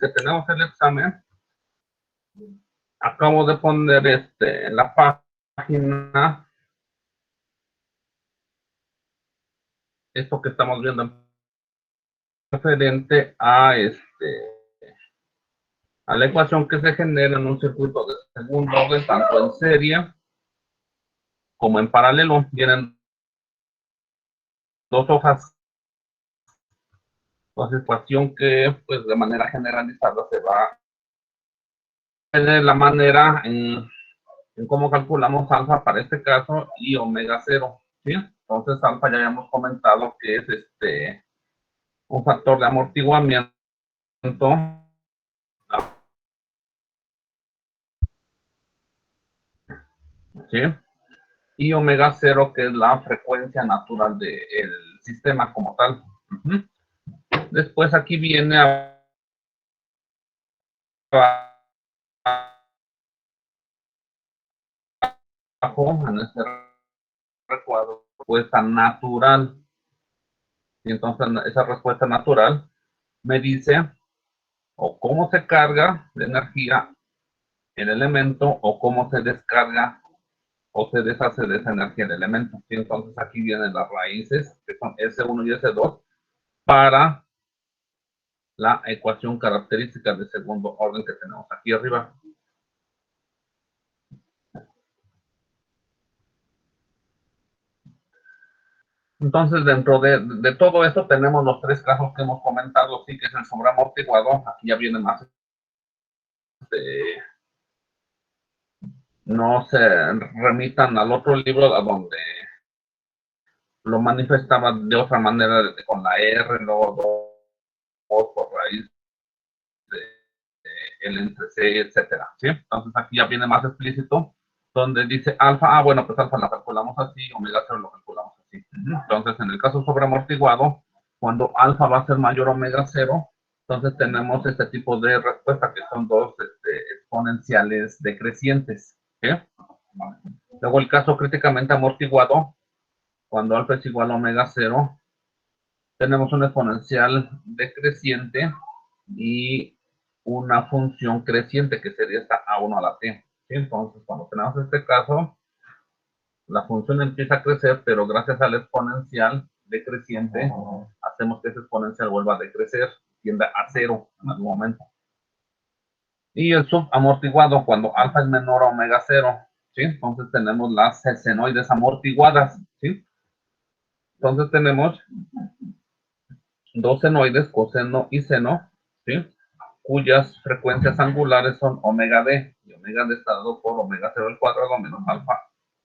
que tenemos el examen, acabo de poner en la página esto que estamos viendo referente a a la ecuación que se genera en un circuito de segundo orden, tanto en serie como en paralelo. Vienen dos hojas. Entonces, ecuación que pues de manera generalizada se va a de la manera en cómo calculamos alfa para este caso y omega cero, ¿sí? Entonces, alfa ya habíamos comentado que es un factor de amortiguamiento, ¿sí? Y omega cero, que es la frecuencia natural del sistema como tal. Después aquí viene abajo, en este recuadro, respuesta natural. Y entonces esa respuesta natural me dice o cómo se carga de energía el elemento o cómo se descarga o se deshace de esa energía el elemento. Y entonces aquí vienen las raíces, que son S1 y S2, para la ecuación característica de segundo orden que tenemos aquí arriba. Entonces, dentro de todo esto tenemos los tres casos que hemos comentado, sí, que es el sobreamortiguado. Aquí ya viene más no se remitan al otro libro a donde lo manifestaba de otra manera, con la R, luego 2 por raíz de L entre C, etcétera, ¿sí? Entonces aquí ya viene más explícito, donde dice alfa, bueno, pues alfa la calculamos así, omega cero lo calculamos así. Entonces, en el caso sobreamortiguado, cuando alfa va a ser mayor a omega cero, entonces tenemos este tipo de respuesta, que son dos exponenciales decrecientes, ¿sí? Luego el caso críticamente amortiguado, cuando alfa es igual a omega cero, tenemos un exponencial decreciente y una función creciente que sería esta a1 a la t. ¿Sí? Entonces, cuando tenemos este caso, la función empieza a crecer, pero gracias al exponencial decreciente, hacemos que ese exponencial vuelva a decrecer, tienda a cero en algún momento. Y el subamortiguado, cuando alfa es menor a omega cero, ¿sí? Entonces tenemos las senoides amortiguadas, ¿sí? Entonces tenemos dos senoides, coseno y seno, ¿sí? Cuyas frecuencias angulares son omega d, y omega d está dado por omega 0 al cuadrado menos alfa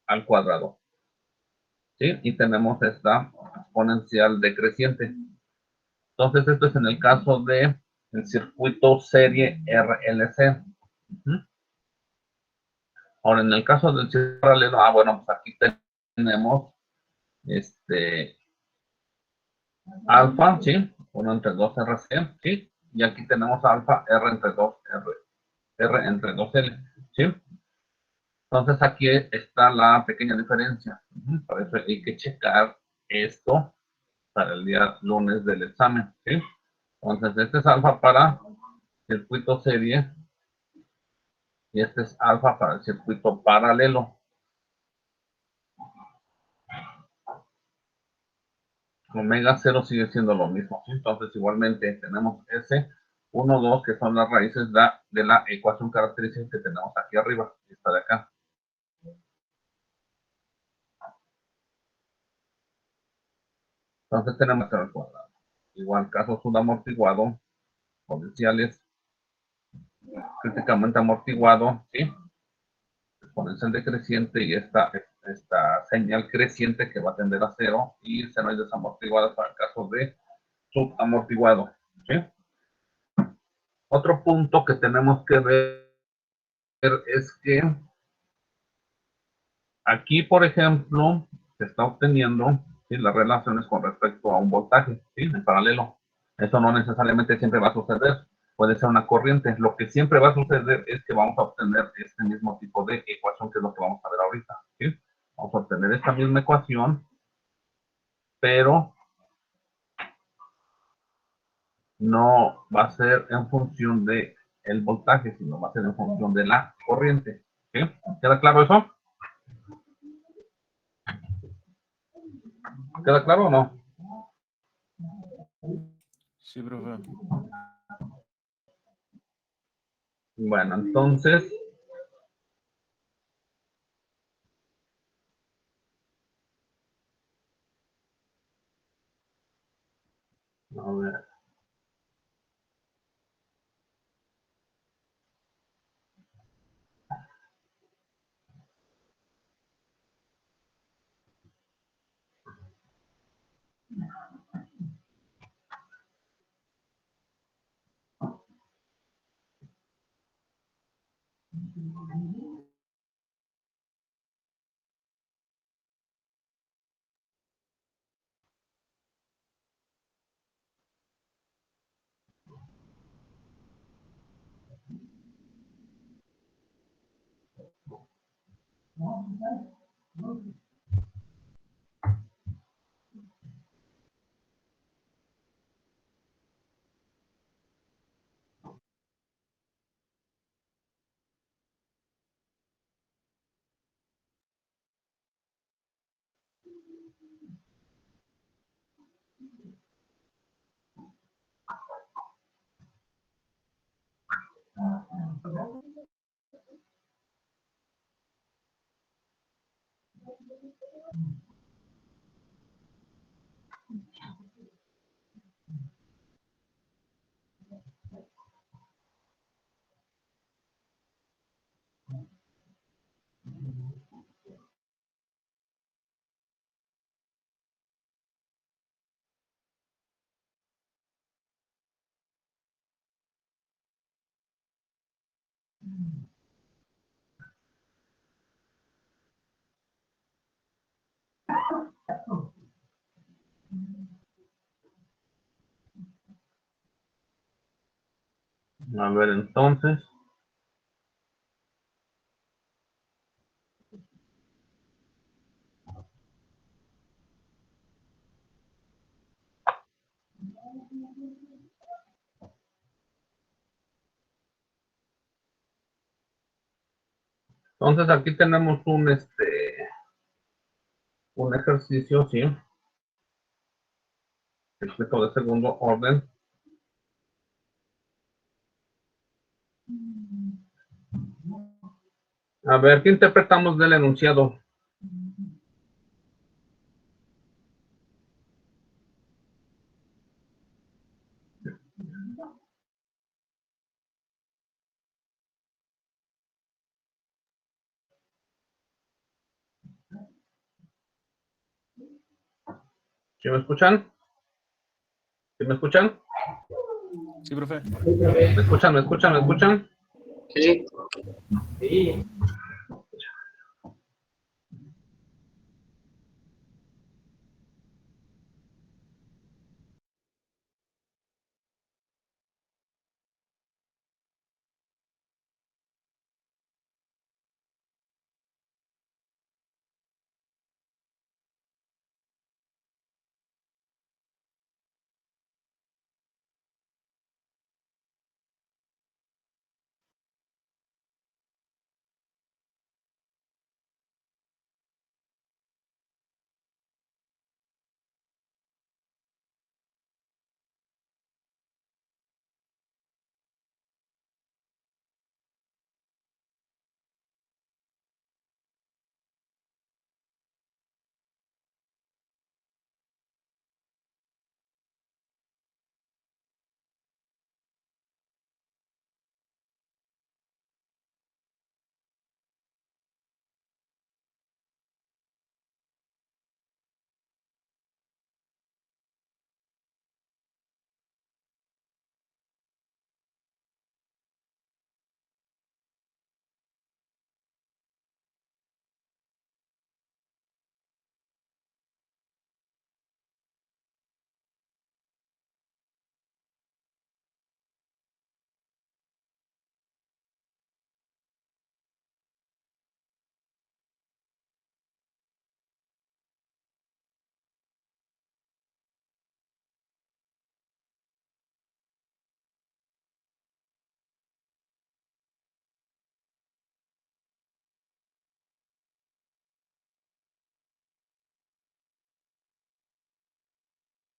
al cuadrado, ¿sí? Y tenemos esta exponencial decreciente. Entonces, esto es en el caso de el circuito serie RLC. Ahora, en el caso del circuito paralelo, bueno, pues aquí tenemos alfa, ¿sí? 1 entre 2 RC, ¿sí? Y aquí tenemos alfa R entre 2 R entre 2L, ¿sí? Entonces aquí está la pequeña diferencia. Por eso hay que checar esto para el día lunes del examen, ¿sí? Entonces este es alfa para circuito serie y este es alfa para el circuito paralelo. Omega 0 sigue siendo lo mismo, ¿sí? Entonces igualmente tenemos S, 1, 2, que son las raíces de la ecuación característica que tenemos aquí arriba, esta de acá. Entonces tenemos el cuadrado. Igual caso subamortiguado, potenciales críticamente amortiguado, ¿sí? Exponencial decreciente y esta señal creciente que va a tender a cero, y senoides amortiguadas para el caso de subamortiguado, ¿sí? Otro punto que tenemos que ver es que aquí, por ejemplo, se está obteniendo, ¿sí?, las relaciones con respecto a un voltaje, ¿sí?, en paralelo. Eso no necesariamente siempre va a suceder, puede ser una corriente. Lo que siempre va a suceder es que vamos a obtener este mismo tipo de ecuación, que es lo que vamos a ver ahorita, ¿sí? Vamos a obtener esta misma ecuación, pero no va a ser en función de el voltaje, sino va a ser en función de la corriente. ¿Sí? ¿Queda claro eso? ¿Queda claro o no? Sí, profe. Bueno, entonces, a ver. A ver, entonces aquí tenemos un ejercicio, ¿sí? Explico de segundo orden. A ver, ¿qué interpretamos del enunciado? ¿Sí me escuchan? ¿Sí me escuchan? Sí, profe. ¿Me escuchan? ¿Me escuchan? ¿Me escuchan? Sí. Sí.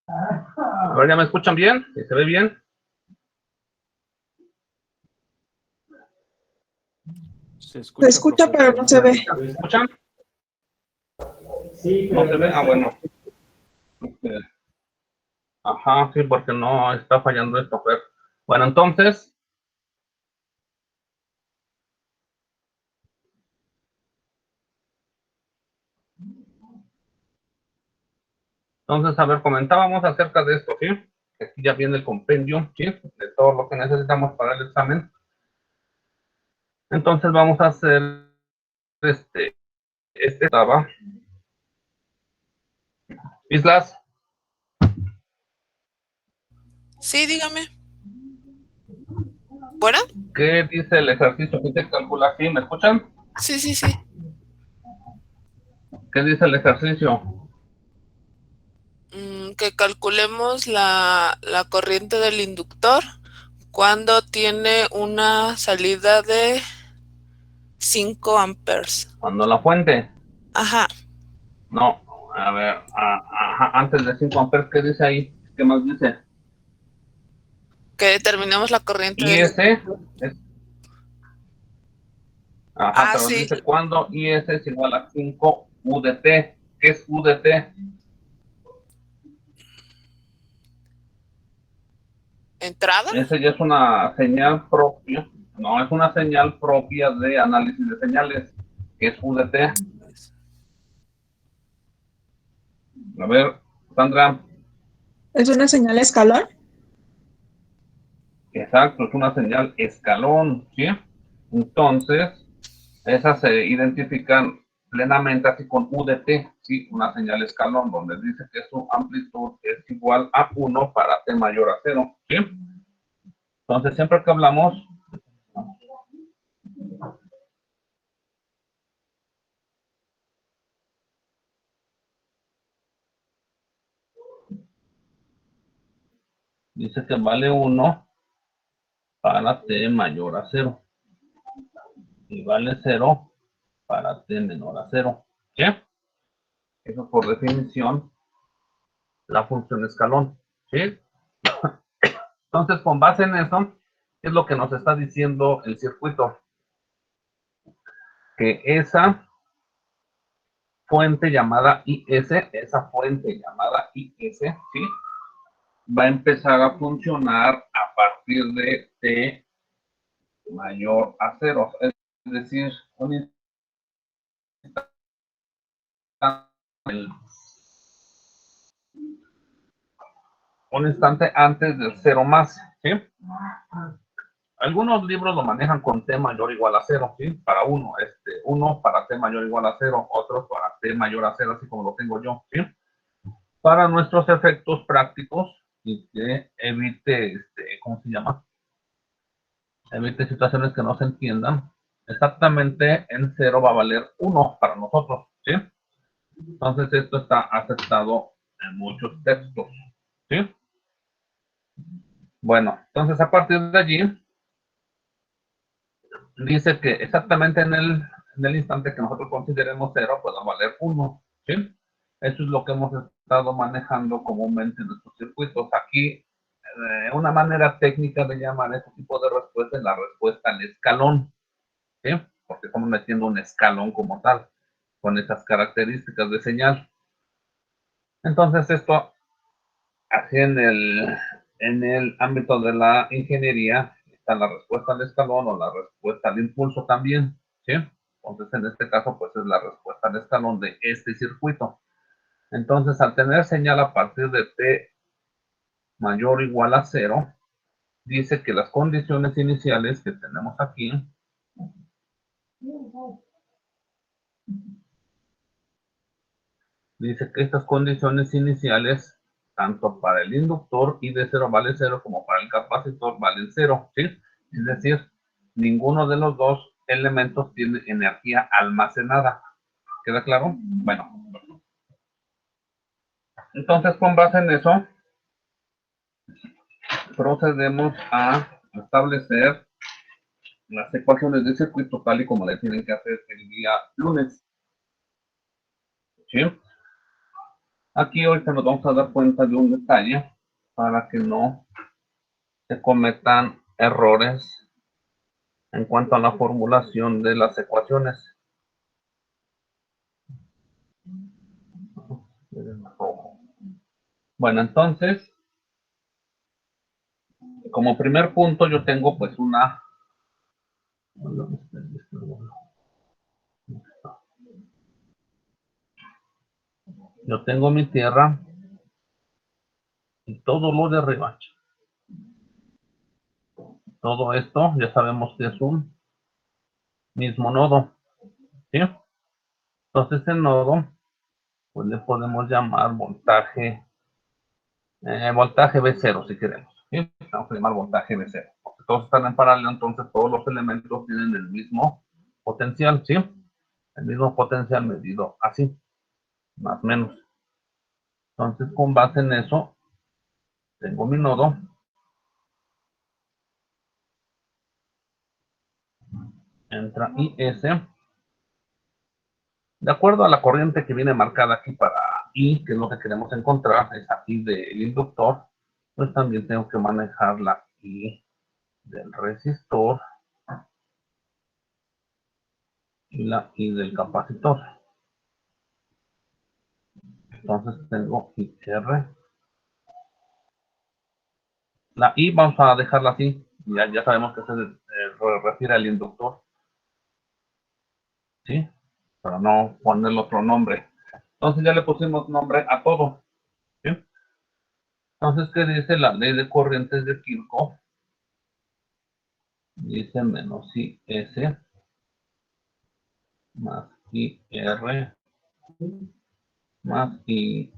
A ver, ¿ya me escuchan bien? ¿Se ve bien? Se Se escucha, profe, pero no se ve. ¿Me escuchan? Sí, no se ve. Ah, bueno. Ajá, sí, porque no está fallando esto, Fer. Bueno, entonces, a ver, comentábamos acerca de esto, ¿sí? Aquí ya viene el compendio, ¿sí? De todo lo que necesitamos para el examen. Entonces vamos a hacer este estaba. Islas, Sí, dígame. ¿Bueno? ¿qué dice el ejercicio que se calcula aquí? ¿Me escuchan? Sí, sí, sí. ¿Qué dice el ejercicio? Que calculemos la corriente del inductor cuando tiene una salida de 5 amperes. Cuando la fuente. Ajá. No, a ver, ajá, antes de 5 amperes, ¿qué dice ahí? ¿Qué más dice? Que determinemos la corriente del IS inductor. es, ajá, Ah, pero sí. dice cuando IS es igual a 5 UDT. ¿Qué es UDT? ¿Entrada? Esa ya es una señal propia, no, es una señal propia de análisis de señales, que es UDT. A ver, Sandra, ¿Es una señal escalar? exacto, es una señal escalón, ¿sí? Entonces, esas se identifican plenamente así con UDT, ¿sí? Una señal escalón, donde dice que su amplitud es igual a 1 para T mayor a 0, ¿sí? Entonces, siempre que hablamos, dice que vale 1 para T mayor a 0 y vale 0 para T menor a 0, ¿sí? Eso por definición, la función escalón, ¿sí? Entonces, con base en eso, es lo que nos está diciendo el circuito, que esa fuente llamada IS, ¿sí? Va a empezar a funcionar a partir de T mayor a 0, es decir, un instante antes del 0 más, ¿sí? Algunos libros lo manejan con T mayor o igual a 0, ¿sí? Para uno para T mayor o igual a 0, otros para T mayor a 0, así como lo tengo yo, ¿sí? Para nuestros efectos prácticos y que evite, ¿cómo se llama? Evite situaciones que no se entiendan. Exactamente en 0 va a valer 1 para nosotros, ¿sí? Entonces esto está aceptado en muchos textos, ¿sí? Bueno, entonces a partir de allí, dice que exactamente en el instante que nosotros consideremos 0, pues va a valer 1, ¿sí? Eso es lo que hemos estado manejando comúnmente en nuestros circuitos. Aquí, una manera técnica de llamar a este tipo de respuesta es la respuesta al escalón, ¿sí? Porque estamos metiendo un escalón como tal, con esas características de señal. Entonces, esto, así en el ámbito de la ingeniería, está la respuesta al escalón o la respuesta al impulso también, ¿sí? Entonces, en este caso, pues es la respuesta al escalón de este circuito. Entonces, al tener señal a partir de T mayor o igual a 0, dice que las condiciones iniciales que tenemos aquí dice que estas condiciones iniciales, tanto para el inductor I de 0 vale 0 como para el capacitor valen 0, ¿sí? Es decir, ninguno de los dos elementos tiene energía almacenada. ¿Queda claro? Bueno. Entonces, con base en eso, procedemos a establecer las ecuaciones de circuito tal y como le tienen que hacer el día lunes, ¿sí? Aquí ahorita nos vamos a dar cuenta de un detalle para que no se cometan errores en cuanto a la formulación de las ecuaciones. Bueno, entonces, como primer punto yo tengo pues una... Yo tengo mi tierra y todo lo de arriba. Todo esto ya sabemos que es un mismo nodo, ¿sí? Entonces el nodo, pues le podemos llamar voltaje V0 si queremos, ¿sí? Vamos a llamar voltaje V0. Porque todos están en paralelo, entonces todos los elementos tienen el mismo potencial, ¿sí? El mismo potencial medido así, más o menos. Entonces con base en eso, tengo mi nodo. Entra IS. De acuerdo a la corriente que viene marcada aquí para I, que es lo que queremos encontrar, es aquí del inductor, pues también tengo que manejar la I del resistor y la I del capacitor. Entonces tengo IR. La I vamos a dejarla así, ya sabemos que se refiere al inductor, ¿sí? Para no ponerle otro nombre. Entonces ya le pusimos nombre a todo, ¿sí? Entonces, ¿qué dice la ley de corrientes de Kirchhoff? Dice menos IS más IR más I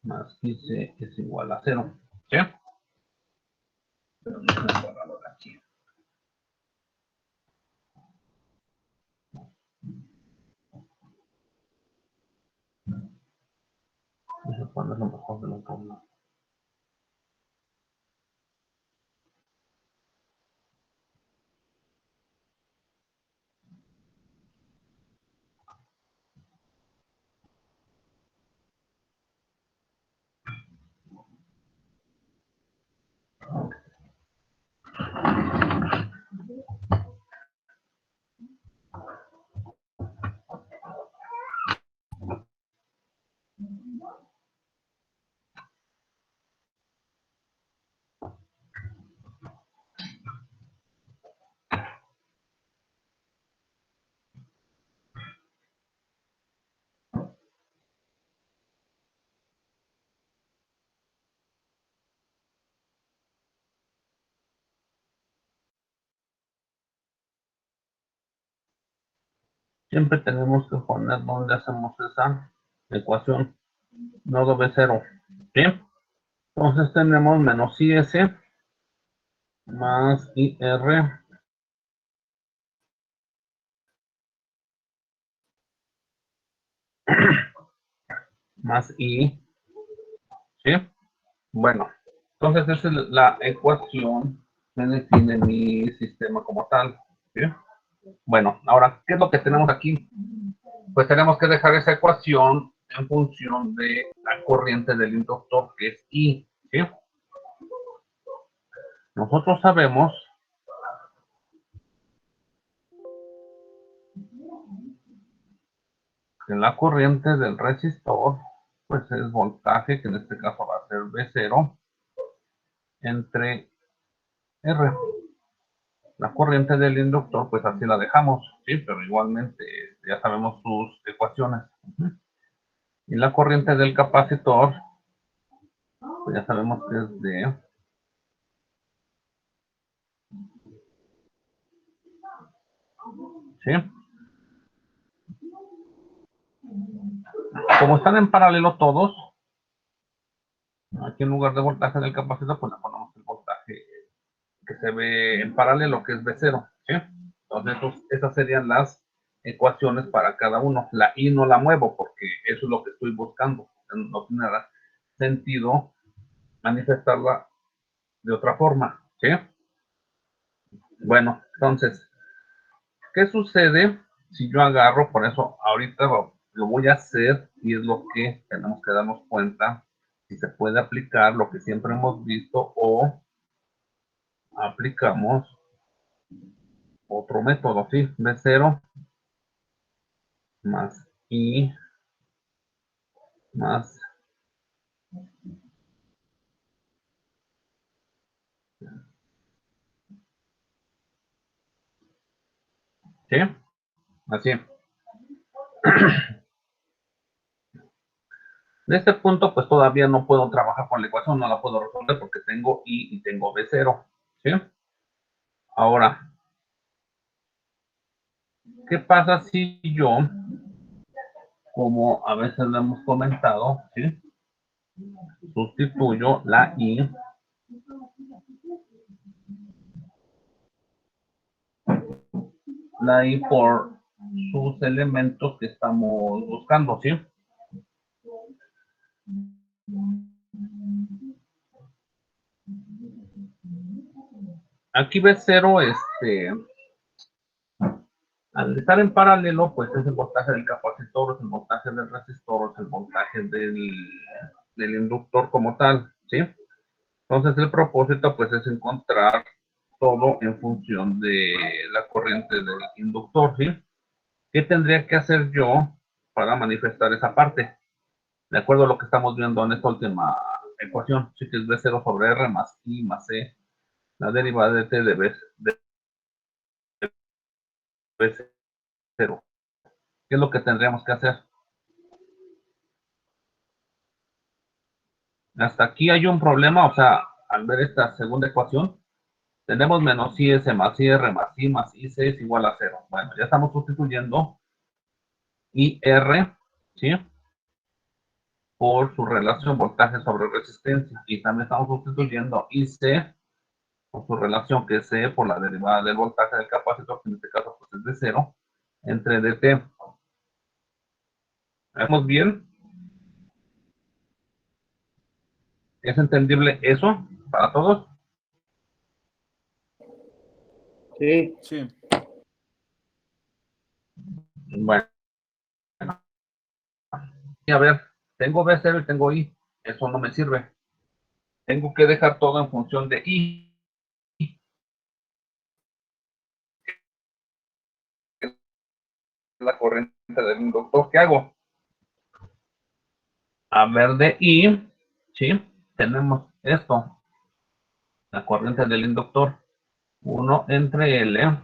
más IC es igual a 0. ¿Sí? Pero no se me borra lo de aquí. Voy a poner lo mejor de lo que no. Siempre tenemos que poner donde hacemos esa ecuación. Nodo B0. ¿Sí? Entonces tenemos menos IS más IR más I. ¿Sí? Bueno, entonces esa es la ecuación que define mi sistema como tal. ¿Sí? Bueno, ahora, ¿qué es lo que tenemos aquí? Pues tenemos que dejar esa ecuación en función de la corriente del inductor, que es I. ¿Sí? Nosotros sabemos que la corriente del resistor, pues es voltaje, que en este caso va a ser V0, entre R. La corriente del inductor, pues así la dejamos, ¿sí? Pero igualmente ya sabemos sus ecuaciones. Y la corriente del capacitor, pues ya sabemos que es de... ¿Sí? Como están en paralelo todos, aquí en lugar de voltaje del capacitor, pues le ponemos el voltaje que se ve en paralelo, que es V0, ¿sí? Entonces, esas serían las ecuaciones para cada uno. La I no la muevo porque eso es lo que estoy buscando. No tiene sentido manifestarla de otra forma, ¿sí? Bueno, entonces, ¿qué sucede si yo agarro, por eso ahorita lo voy a hacer y es lo que tenemos que darnos cuenta si se puede aplicar lo que siempre hemos visto o aplicamos otro método, ¿sí? B0 más I más ¿sí? Así. En este punto, pues todavía no puedo trabajar con la ecuación, no la puedo resolver porque tengo I y tengo B0, ¿sí? Ahora, ¿qué pasa si yo, como a veces lo hemos comentado, ¿sí? Sustituyo la I por sus elementos que estamos buscando, ¿sí? Aquí B0, al estar en paralelo, pues es el voltaje del capacitor, es el voltaje del resistor, es el voltaje del inductor como tal, ¿sí? Entonces el propósito, pues, es encontrar todo en función de la corriente del inductor, ¿sí? ¿Qué tendría que hacer yo para manifestar esa parte? De acuerdo a lo que estamos viendo en esta última ecuación, sí que es B0 sobre R más I más C, la derivada de T de B0. ¿Qué es lo que tendríamos que hacer? Hasta aquí hay un problema, o sea, al ver esta segunda ecuación, tenemos menos IS más IR más I más IC es igual a 0. Bueno, ya estamos sustituyendo IR, ¿sí? Por su relación voltaje sobre resistencia. Y también estamos sustituyendo IC por su relación que es C por la derivada del voltaje del capacitor, que en este caso pues es de 0, entre DT. ¿Vemos bien? ¿Es entendible eso para todos? Sí. Sí. Bueno. Y a ver, tengo B0 y tengo I. Eso no me sirve. Tengo que dejar todo en función de I. La corriente del inductor. ¿Qué hago? A ver, de I, ¿sí? Tenemos esto. La corriente del inductor. 1 entre L,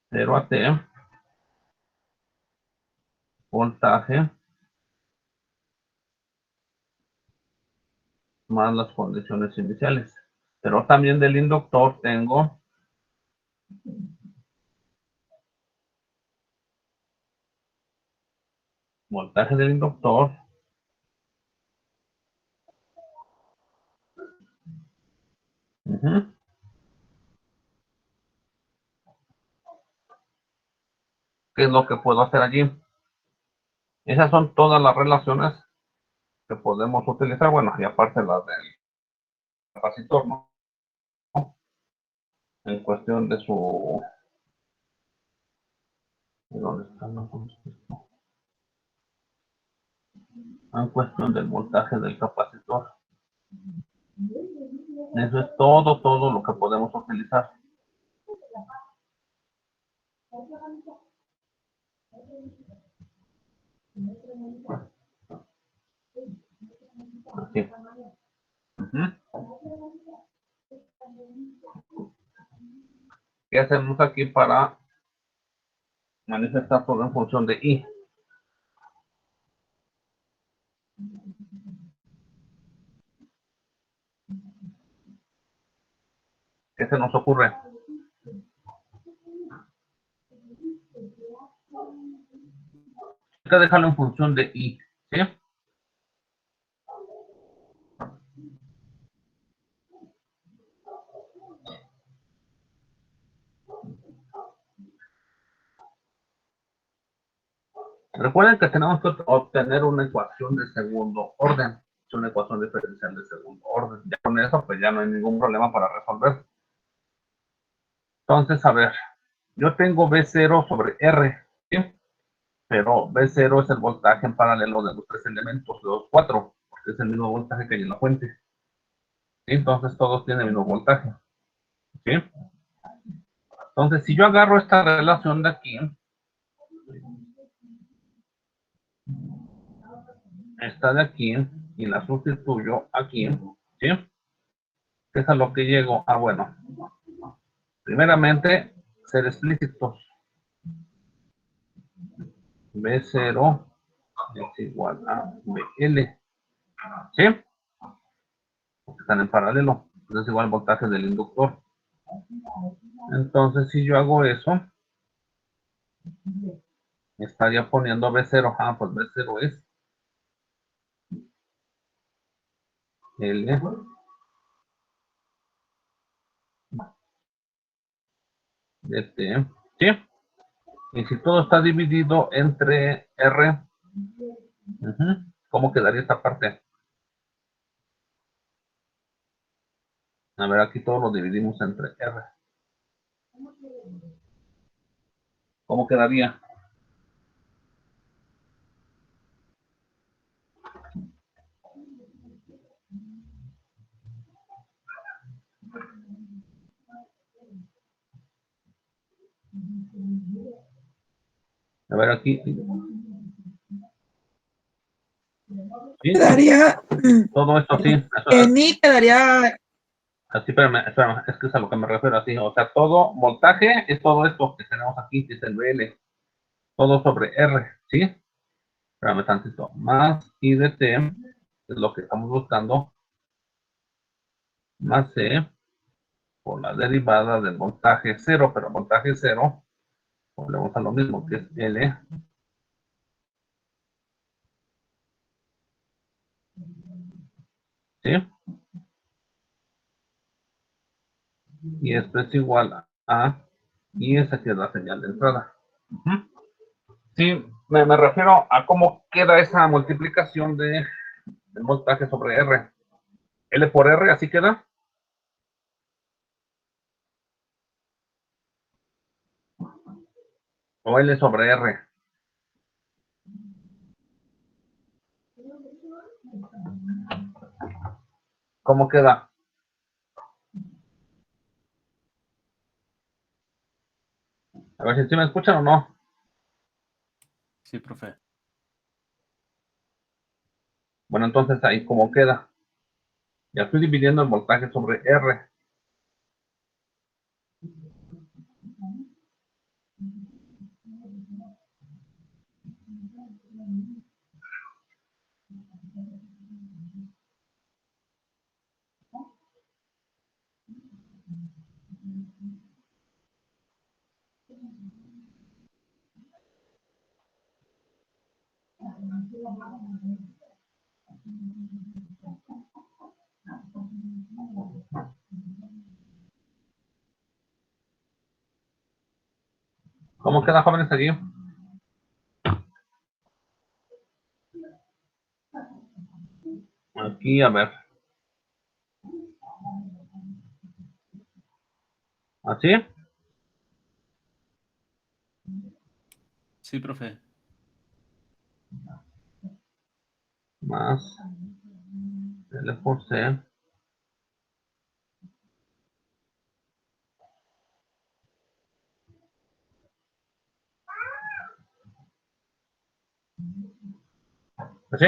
0 a T, voltaje, más las condiciones iniciales. Pero también del inductor tengo voltaje del inductor, ¿qué es lo que puedo hacer allí? Esas son todas las relaciones que podemos utilizar, bueno, y aparte las del capacitor, ¿no? En cuestión de su... ¿Dónde está? En cuestión del voltaje del capacitor. Eso es todo lo que podemos utilizar. Así. ¿Qué hacemos aquí para manifestar todo en función de I? ¿Qué se nos ocurre? Hay que dejarlo en función de I, ¿sí? Recuerden que tenemos que obtener una ecuación de segundo orden. Es una ecuación diferencial de segundo orden. Ya con eso, pues ya no hay ningún problema para resolver. Entonces, a ver, yo tengo V0 sobre R, ¿sí? Pero V0 es el voltaje en paralelo de los tres elementos, de los cuatro, porque es el mismo voltaje que hay en la fuente. ¿Sí? Entonces todos tienen el mismo voltaje. ¿Sí? Entonces, si yo agarro esta relación de aquí, esta de aquí, y la sustituyo aquí, ¿sí? ¿Qué es a lo que llego? Ah, bueno. Primeramente, ser explícitos. B0 es igual a BL. ¿Sí? Porque están en paralelo. Entonces, igual el voltaje del inductor. Entonces, si yo hago eso, estaría poniendo B0. Ah, pues B0 es L de T. ¿Sí? Y si todo está dividido entre R, ¿cómo quedaría esta parte? A ver, aquí todo lo dividimos entre R. ¿Cómo quedaría? A ver, aquí. ¿Sí? Quedaría, Todo esto sí. en I quedaría, Así, espérame, es que es a lo que me refiero así. O sea, todo voltaje es todo esto que tenemos aquí, que es el VL. Todo sobre R, ¿sí? Espérame tantito. Más I de T, es lo que estamos buscando, más C, por la derivada del voltaje cero, pero voltaje cero, volvemos a lo mismo, que es L, ¿sí? Y esto es igual a, y esa que es la señal de entrada. Sí, me refiero a cómo queda esa multiplicación del voltaje sobre R. L por R, así queda. O L sobre R. ¿Cómo queda? A ver si me escuchan o no. Sí, profe. Bueno, entonces ahí cómo queda. Ya estoy dividiendo el voltaje sobre R. ¿Cómo queda, jóvenes, aquí? Aquí, a ver. ¿Así? Sí, profe. Más L por C. ¿Así?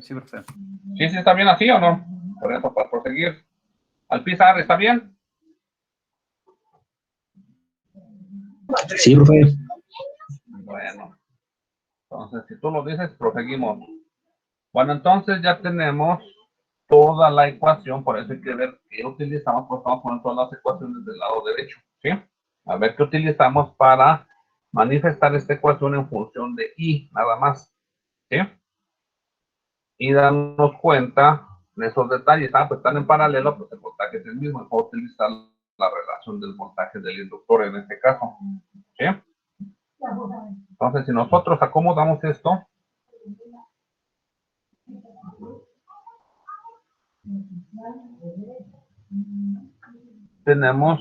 Sí, profe. ¿Sí, sí está bien así o no? Por eso, para proseguir. Al pisar, ¿está bien? Sí, profe. Bueno, entonces si tú lo dices, proseguimos. Bueno, entonces ya tenemos toda la ecuación, por eso hay que ver qué utilizamos, pues vamos a poner todas las ecuaciones del lado derecho, ¿sí? A ver qué utilizamos para manifestar esta ecuación en función de I, nada más, ¿sí? Y darnos cuenta de esos detalles. Ah, pues están en paralelo, pues el voltaje es el mismo, y puedo utilizar la relación del voltaje del inductor en este caso, ¿sí? Entonces, si nosotros acomodamos esto, tenemos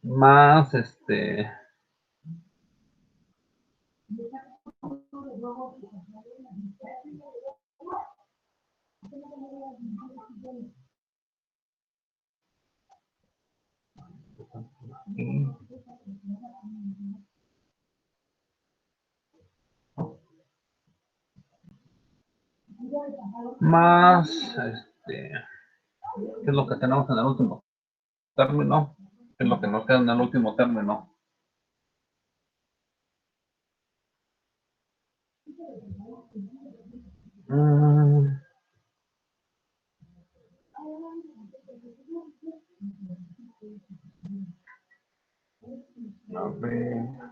más más ¿qué es lo que tenemos en el último término? ¿Qué es lo que nos queda en el último término? A ver.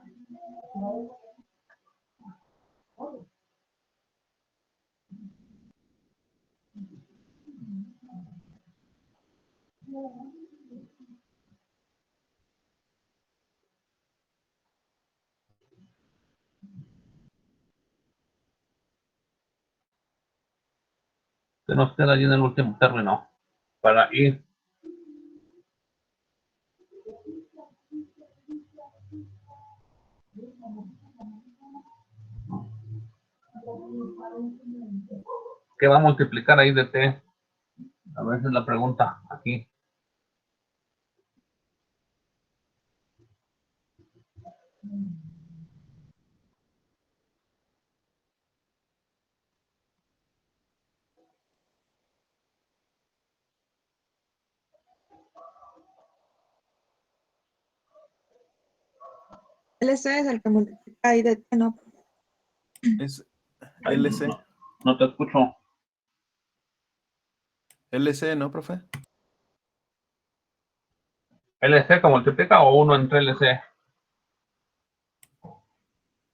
¿Qué nos queda allí en el último término? Para ir. ¿Qué va a multiplicar ahí de t? A ver si es la pregunta aquí. LC es el que multiplica I de T, ¿no? Es Ay, LC. no te escucho. LC, ¿no, profe? ¿LC que multiplica o 1 entre LC?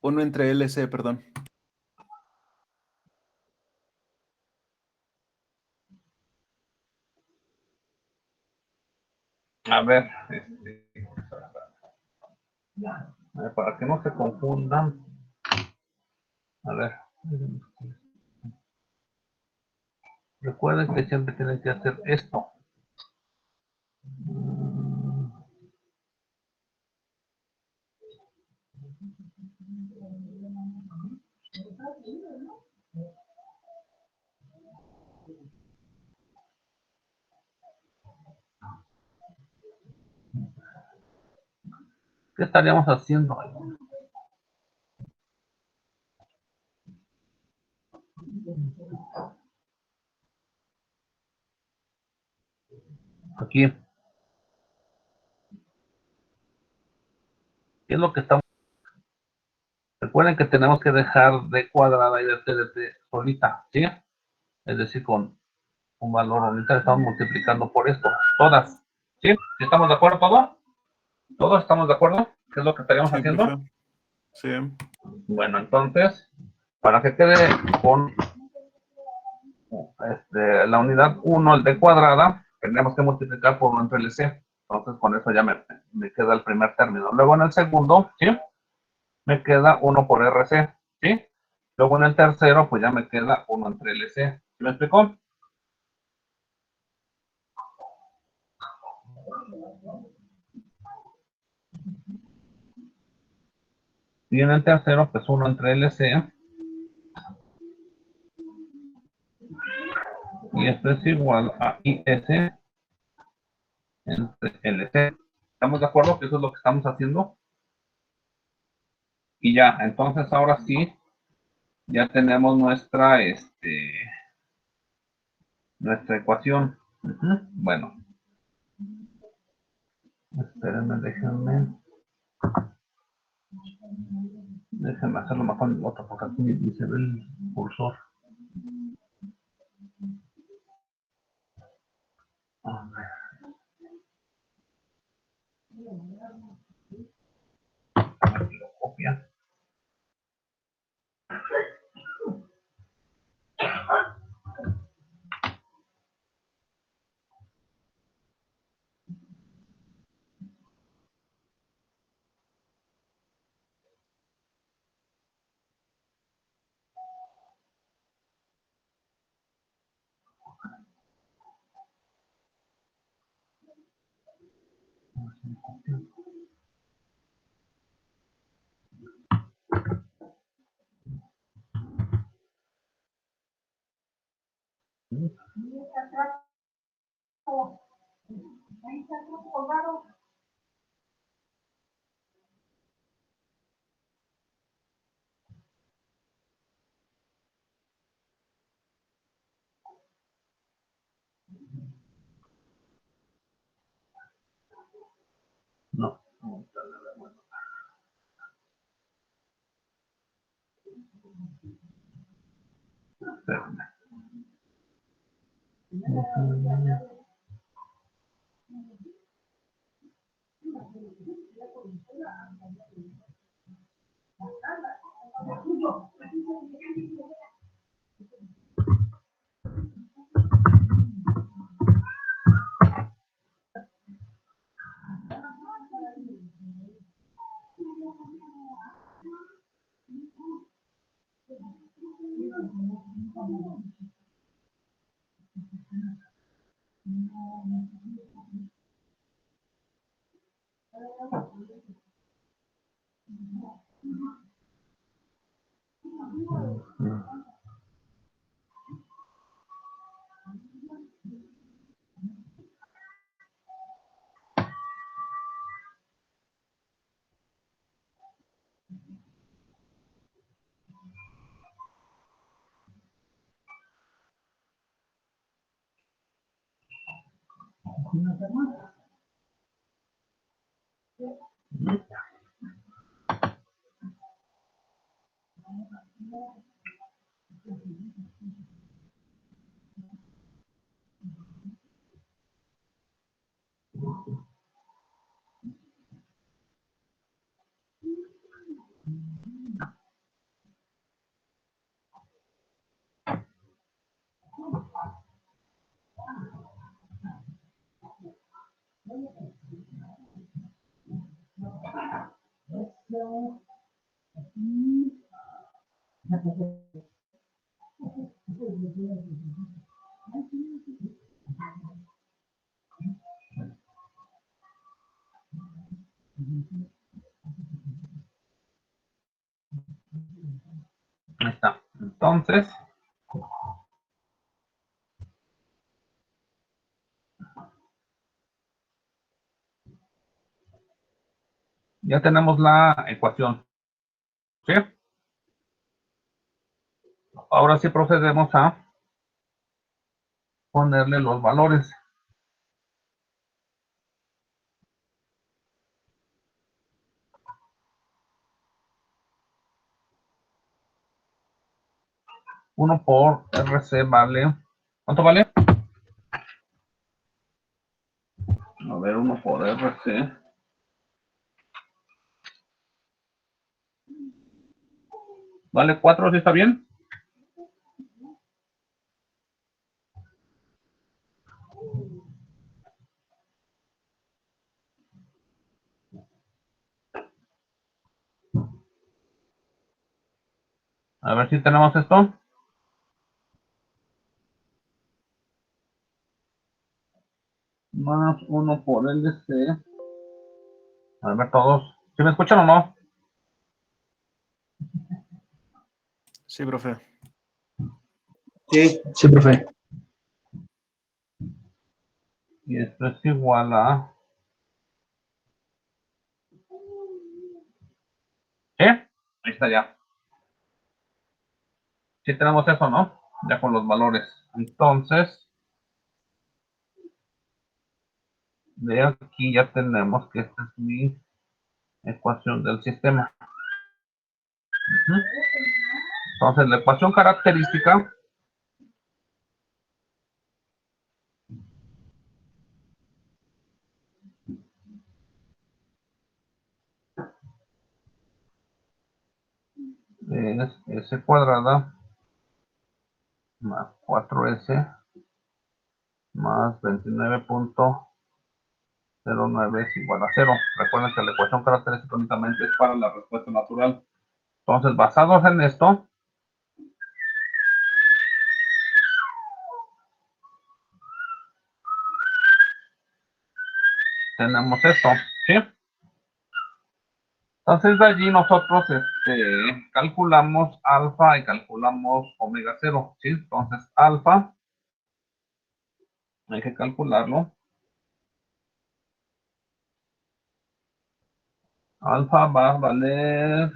1 entre LC, perdón. A ver, para que no se confundan. A ver. Recuerden que siempre tienen que hacer esto. ¿Qué estaríamos haciendo ahí? Aquí. ¿Qué es lo que estamos? Recuerden que tenemos que dejar d cuadrada y de solita, ¿sí? Es decir, con un valor unitario estamos multiplicando por esto, todas, ¿sí? ¿Sí estamos de acuerdo todos? ¿Todos estamos de acuerdo? ¿Qué es lo que estaríamos Sí, haciendo? profe. Sí. Bueno, entonces, para que quede con la unidad 1, el d cuadrada, tendremos que multiplicar por 1 entre el c. Entonces, con eso ya me queda el primer término. Luego en el segundo, ¿sí? Me queda 1 por RC, ¿sí? Luego en el tercero, pues ya me queda 1 entre LC. ¿Sí me explicó? Y en el tercero, pues 1 entre LC. Y esto es igual a IS entre LC. ¿Estamos de acuerdo que eso es lo que estamos haciendo? Y ya, entonces ahora sí, ya tenemos nuestra ecuación. Bueno, espérenme, déjenme hacerlo mejor en otro, porque aquí ni se ve el cursor. A ver. Aquí lo copia. No. Espérame. Ahí está. Entonces, ya tenemos la ecuación. ¿Sí? Ahora sí procedemos a ponerle los valores. Uno por RC vale. ¿Cuánto vale? A ver, 1 por RC. ¿Vale 4? ¿Sí está bien? A ver si tenemos esto. Más 1 por LC. A ver todos. ¿Sí me escuchan o no? Sí, profe. Sí, profe. Y esto es igual a... ¿Sí? Ahí está ya. Sí tenemos eso, ¿no? Ya con los valores. Entonces, de aquí ya tenemos que esta es mi ecuación del sistema. Entonces, la ecuación característica es S cuadrada más 4S más 29.09 es igual a 0. Recuerden que la ecuación característica únicamente es para la respuesta natural. Entonces, basados en esto, tenemos esto. ¿Sí? Entonces de allí nosotros calculamos alfa y calculamos omega 0, ¿sí? Entonces alfa, hay que calcularlo. Alfa va a valer...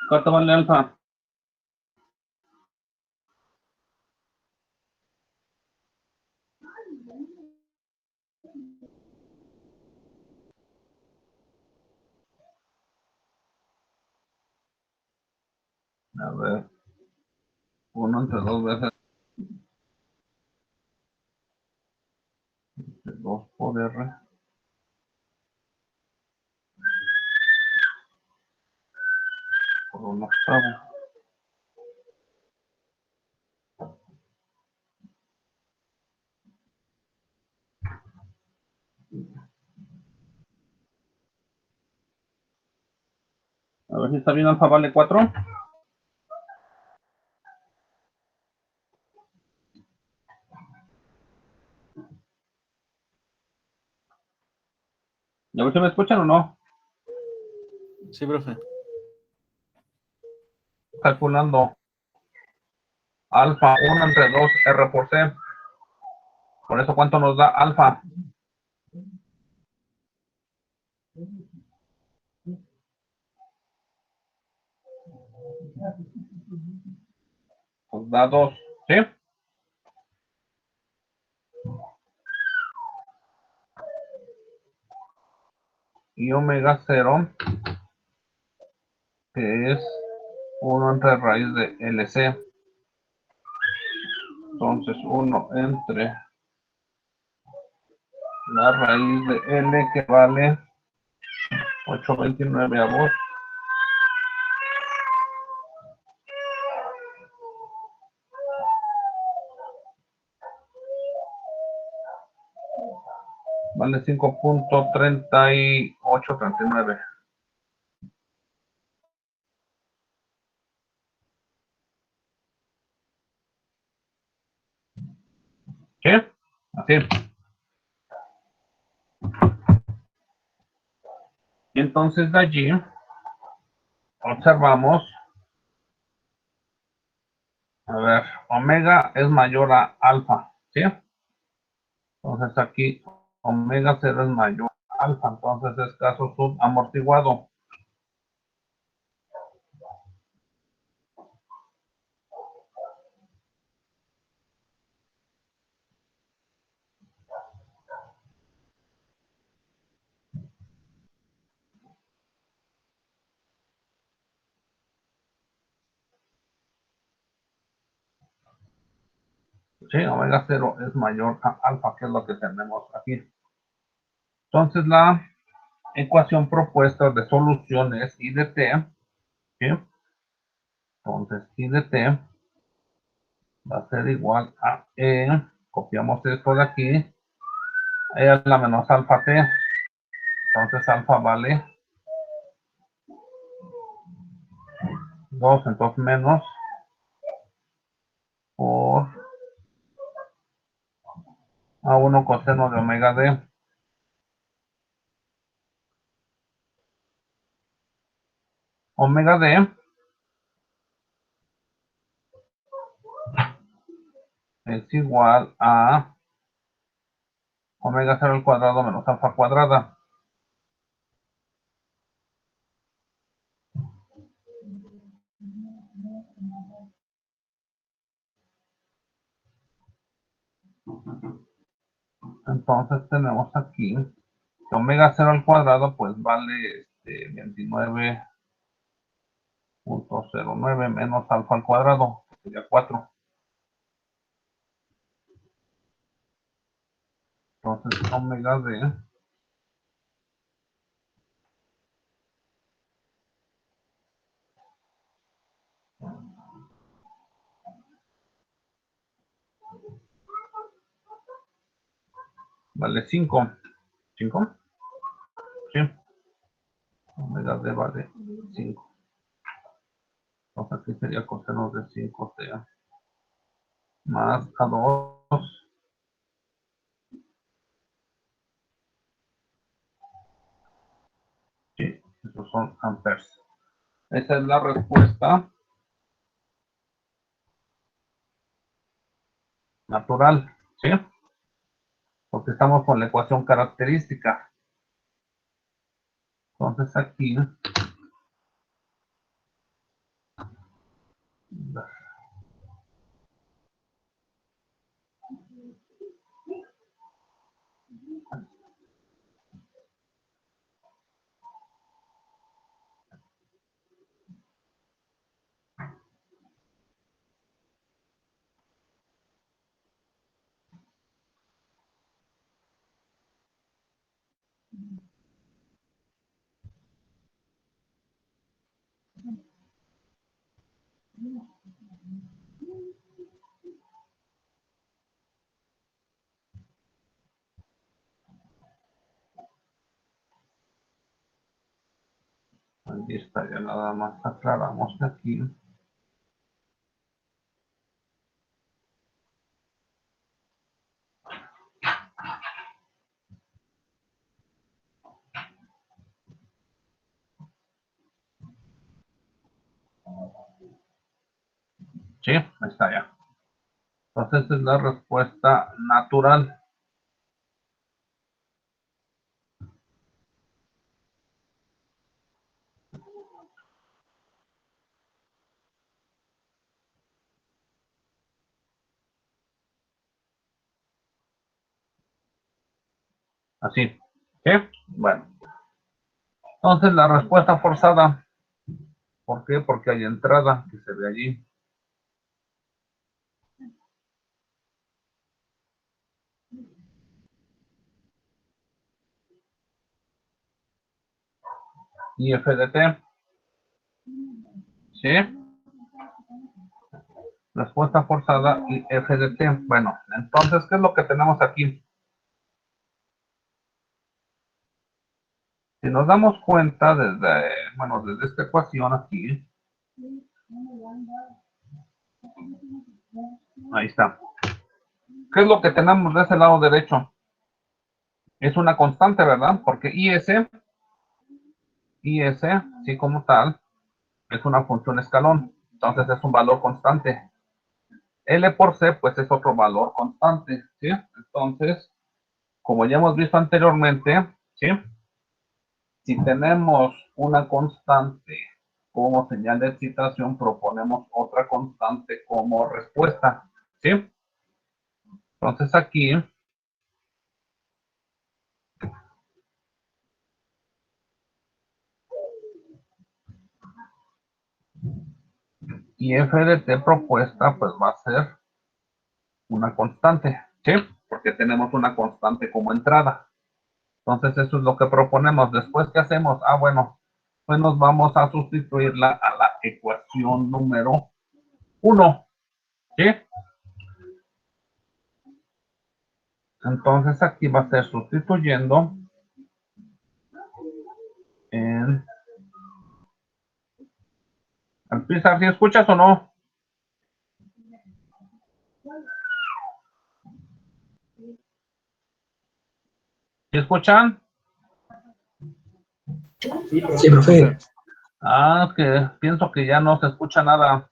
¿Cuánto vale alfa? A ver, 1 entre 2 veces 2 por R por 1/8. A ver si está bien, alfa vale 4. A ver si me escuchan o no. Sí, profe. Calculando alfa 1 entre 2 R por C. Por eso, ¿cuánto nos da alfa? Nos da 2, ¿sí? Y omega 0, que es 1 entre raíz de LC. Entonces 1 entre la raíz de L, que vale 8/29. Vale 5.3839. ¿Sí? Así. Y entonces de allí observamos, a ver, omega es mayor a alfa, ¿sí? Entonces aquí omega 0 es mayor a alfa, entonces es caso subamortiguado. Sí, omega 0 es mayor a alfa, que es lo que tenemos aquí. Entonces la ecuación propuesta de solución es I de t, ¿sí? Entonces I de t va a ser igual a E, copiamos esto de aquí, E a la menos alfa t, entonces alfa vale 2, entonces menos por A1 coseno de omega d. Omega d es igual a omega 0 al cuadrado menos alfa cuadrada. Entonces tenemos aquí que omega 0 al cuadrado pues vale 29.09 menos alfa al cuadrado, sería 4. Entonces omega d vale 5. ¿5? Sí. Omega d vale 5. Entonces aquí sería coseno de 5t más A2. Sí, esos son amperes. Esa es la respuesta natural, ¿sí? Porque estamos con la ecuación característica. Entonces aquí ahí está, ya nada más aclaramos aquí. Sí, ahí está ya. Entonces esa es la respuesta natural. Así. ¿Sí? Bueno. Entonces la respuesta forzada. ¿Por qué? Porque hay entrada que se ve allí. Y f de t. ¿Sí? Respuesta forzada y f de t. Bueno, entonces, ¿qué es lo que tenemos aquí? Si nos damos cuenta desde esta ecuación aquí, ahí está. ¿Qué es lo que tenemos de ese lado derecho? Es una constante, ¿verdad? Porque IS, sí como tal, es una función escalón. Entonces es un valor constante. L por C, pues es otro valor constante, ¿sí? Entonces, como ya hemos visto anteriormente, ¿sí? Si tenemos una constante como señal de excitación, proponemos otra constante como respuesta, ¿sí? Entonces aquí, y f de t propuesta, pues va a ser una constante, ¿sí? Porque tenemos una constante como entrada. Entonces eso es lo que proponemos. Después, ¿qué hacemos? Ah, bueno, pues nos vamos a sustituirla a la ecuación número 1, ¿sí? Entonces aquí va a ser sustituyendo en... Pizar, ¿sí escuchas o no? ¿Sí escuchan? Sí, profe. Ah, es que pienso que ya no se escucha nada.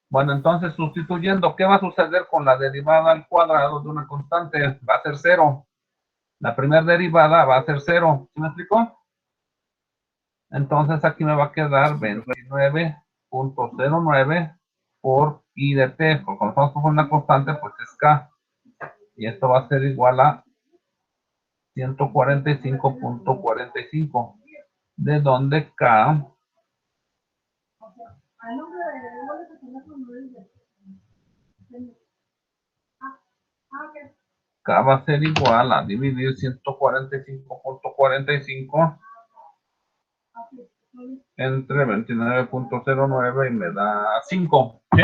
Bueno, entonces sustituyendo, ¿qué va a suceder con la derivada al cuadrado de una constante? Va a ser 0. La primera derivada va a ser 0. ¿Sí me explicó? Entonces aquí me va a quedar 29.09 por I de T. Porque como estamos con una constante, pues es K. Y esto va a ser igual a 145.45. De donde K va a ser igual a dividir 145.45 entre 29.09 y me da 5. ¿Sí?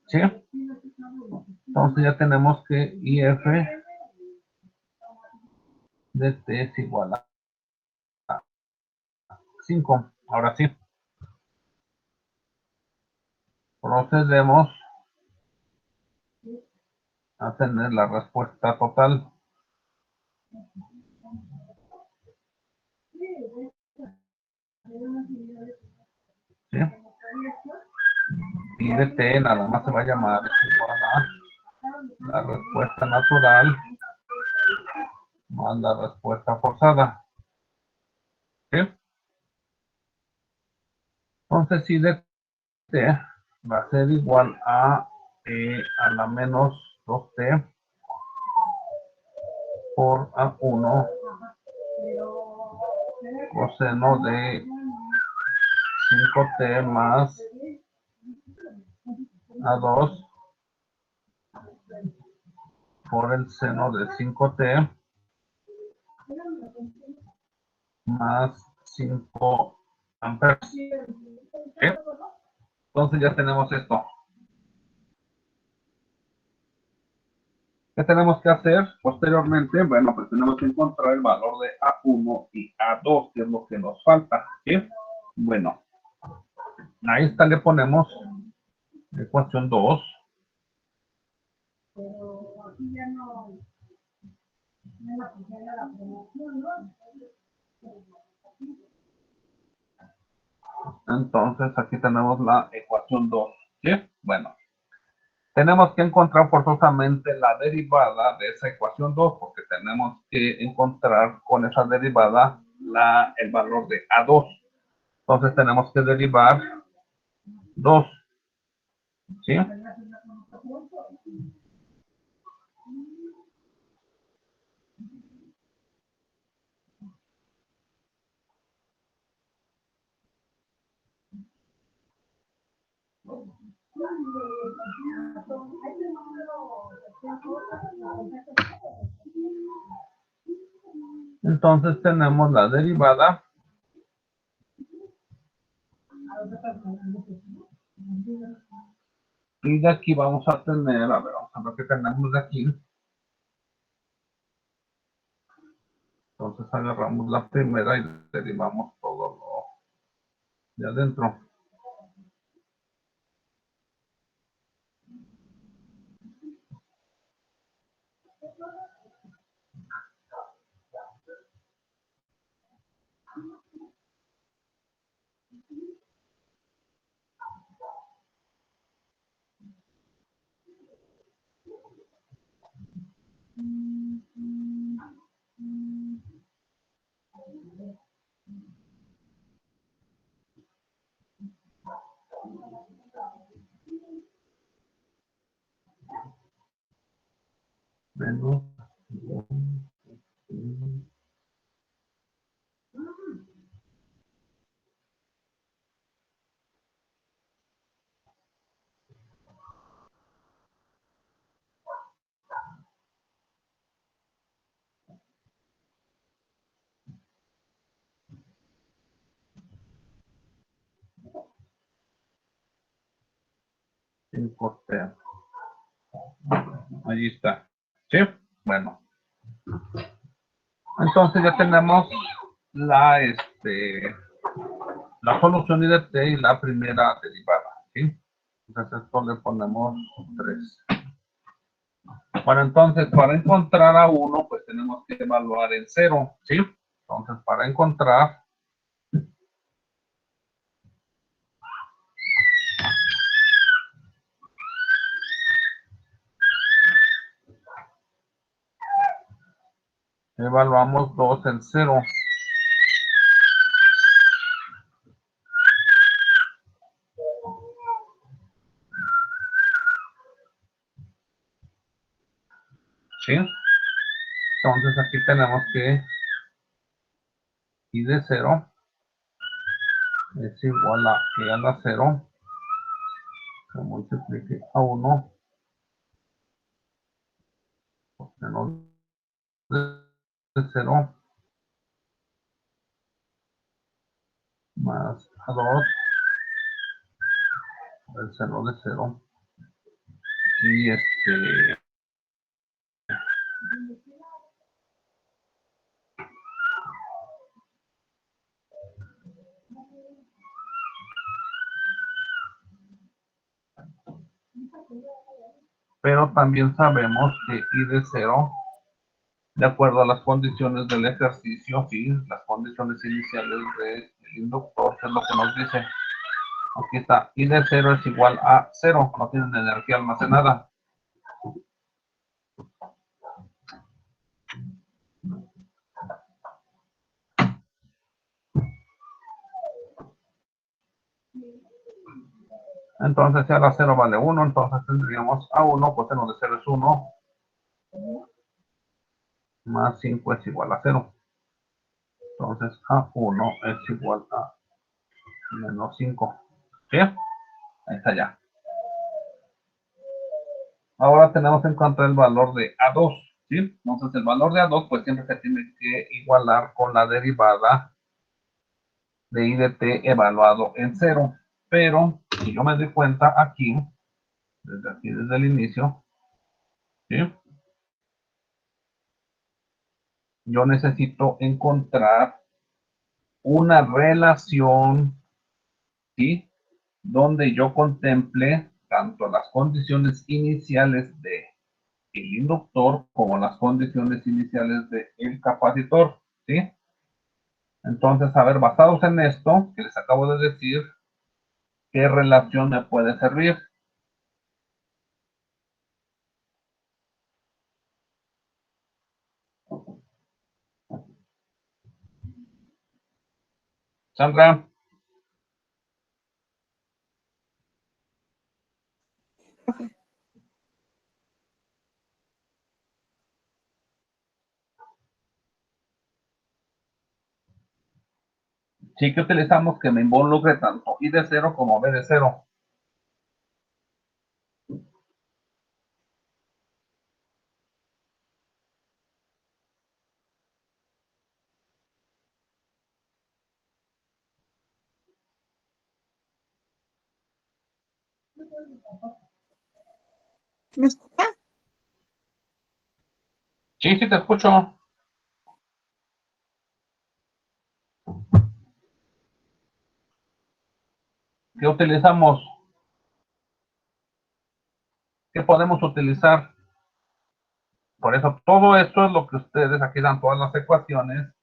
¿Sí? Entonces ya tenemos que IF de t es igual a 5. Ahora sí, procedemos a tener la respuesta total. ¿Sí? Y de t nada más se va a llamar igual a la respuesta natural más la respuesta forzada. ¿Sí? Entonces, si de t va a ser igual a la menos 2t por a1 coseno de 5t más a2 por el seno de 5t más 5 amperes. ¿Sí? Entonces ya tenemos esto. ¿Qué tenemos que hacer posteriormente? Bueno, pues tenemos que encontrar el valor de A1 y A2, que es lo que nos falta. ¿Sí? Bueno, ahí está, le ponemos ecuación 2. Entonces aquí tenemos la ecuación 2. ¿Sí? Bueno, tenemos que encontrar forzosamente la derivada de esa ecuación 2, porque tenemos que encontrar con esa derivada el valor de A2. Entonces tenemos que derivar 2. ¿Sí? Entonces tenemos la derivada. Y de aquí vamos a tener, a ver, vamos a ver qué tenemos de aquí. Entonces agarramos la primera y derivamos todo lo de adentro. Menos. Ahí está. ¿Sí? Bueno. Entonces ya tenemos la solución de t y la primera derivada. ¿Sí? Entonces esto le ponemos 3. Bueno, entonces para encontrar a 1, pues tenemos que evaluar el 0. ¿Sí? Entonces para encontrar evaluamos 2 en 0. ¿Sí? Entonces aquí tenemos que i de 0 es igual a i a la 0 se multiplique a 1 por seno de 0 más a 2 por el seno de 0 y pero también sabemos que I de 0, de acuerdo a las condiciones del ejercicio, sí, las condiciones iniciales del inductor, que es lo que nos dice. Aquí está, I de 0 es igual a 0, no tienen energía almacenada. Entonces, si ahora 0 vale 1, entonces tendríamos A1, pues 1 de 0 es 1, más 5 es igual a 0. Entonces, A1 es igual a menos 5. ¿Sí? Ahí está ya. Ahora tenemos en cuenta el valor de A2. ¿Sí? Entonces, el valor de A2, pues siempre se tiene que igualar con la derivada de I de T evaluado en 0. Pero, si yo me doy cuenta aquí, desde el inicio, ¿sí? Yo necesito encontrar una relación, ¿sí? Donde yo contemple tanto las condiciones iniciales del inductor como las condiciones iniciales del capacitor, ¿sí? Entonces, a ver, basados en esto que les acabo de decir, ¿qué relación me puede servir? Sandra, sí que utilizamos que me involucre tanto I de 0 como B de 0. ¿Me escucha? Sí, sí te escucho. ¿Qué utilizamos? ¿Qué podemos utilizar? Por eso, todo esto es lo que ustedes aquí dan todas las ecuaciones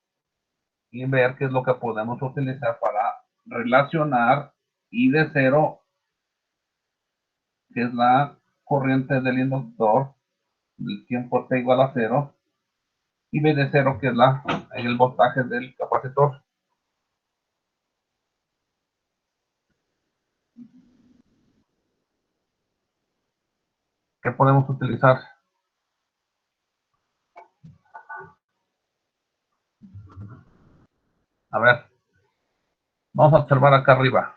y ver qué es lo que podemos utilizar para relacionar I de 0, que es la corriente del inductor, del tiempo t igual a 0, y B de 0, que es el voltaje del capacitor. ¿Qué podemos utilizar? A ver, vamos a observar acá arriba.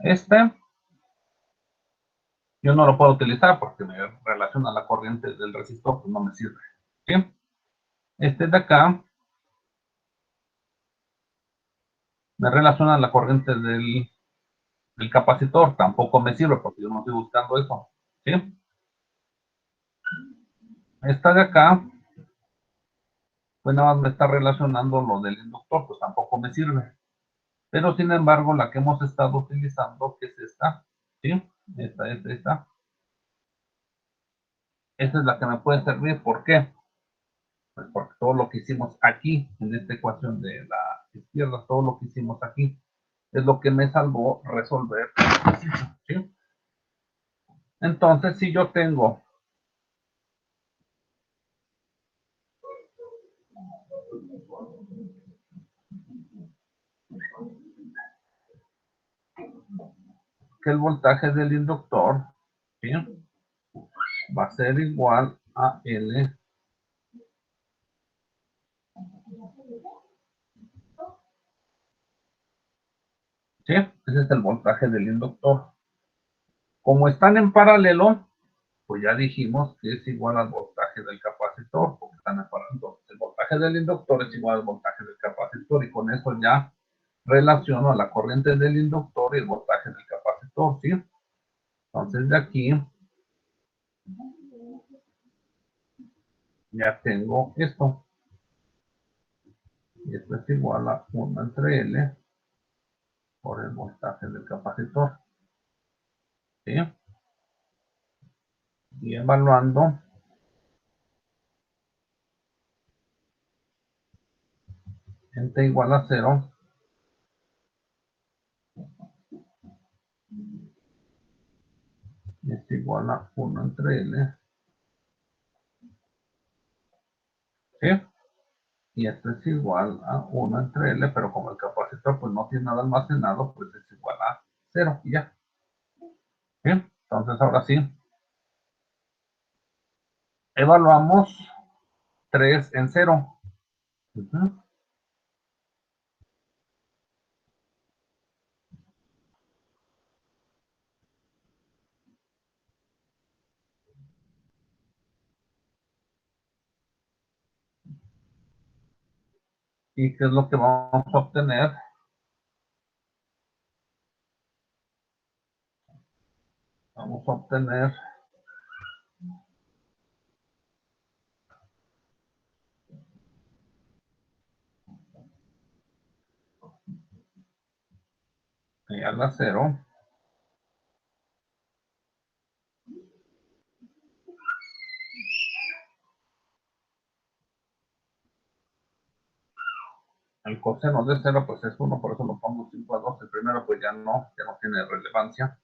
Este, yo no lo puedo utilizar porque me relaciona la corriente del resistor, pues no me sirve. ¿Sí? Este de acá me relaciona la corriente del capacitor, tampoco me sirve porque yo no estoy buscando eso. ¿Sí? Esta de acá, pues nada más me está relacionando lo del inductor, pues tampoco me sirve. Pero sin embargo, la que hemos estado utilizando, que es esta, ¿sí? Esta. Esta es la que me puede servir. ¿Por qué? Pues porque todo lo que hicimos aquí, en esta ecuación de la izquierda, todo lo que hicimos aquí, es lo que me salvó resolver el ejercicio, ¿sí? Entonces, si yo tengo que el voltaje del inductor, ¿sí? Va a ser igual a L. ¿Sí? Ese es el voltaje del inductor. Como están en paralelo, pues ya dijimos que es igual al voltaje del capacitor, porque están en paralelo. Entonces, el voltaje del inductor es igual al voltaje del capacitor, y con eso ya relaciono a la corriente del inductor y el voltaje del capacitor, ¿sí? Entonces, de aquí ya tengo esto. Y esto es igual a 1 entre L por el voltaje del capacitor. ¿Sí? Y evaluando, en T igual a 0, es igual a 1 entre L. ¿Sí? Y esto es igual a 1 entre L, pero como el capacitor pues no tiene nada almacenado, pues es igual a 0 y ya. ¿Sí? Entonces ahora sí, evaluamos 3 en 0. ¿Y qué es lo que vamos a obtener? Vamos a obtener a la 0. El coseno de 0 pues es 1, por eso lo pongo 5 a 2. El primero pues ya no tiene relevancia.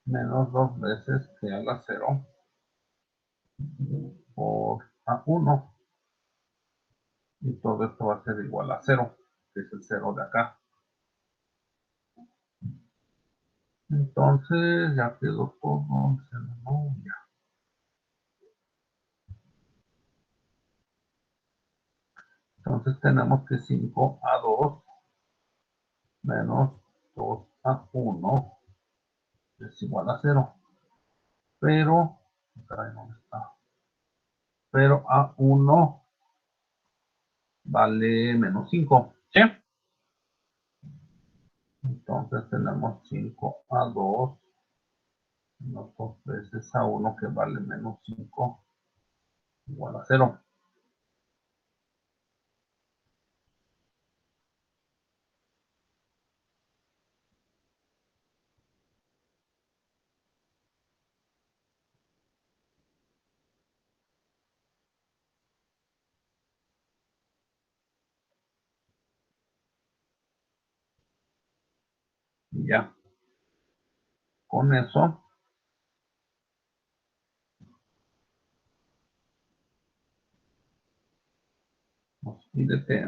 Menos 2 veces T a la 0 por A1. Y todo esto va a ser igual a 0, que es el 0 de acá. Entonces ya quedó todo. No, ya. Entonces tenemos que 5 a 2 menos 2 a 1 es igual a 0. Pero, caray, ¿dónde está? Pero A1 vale menos 5. ¿Sí? Entonces tenemos 5 a 2 menos 2 veces A1 que vale menos 5 igual a 0. Y ya. Con eso, nos pide T.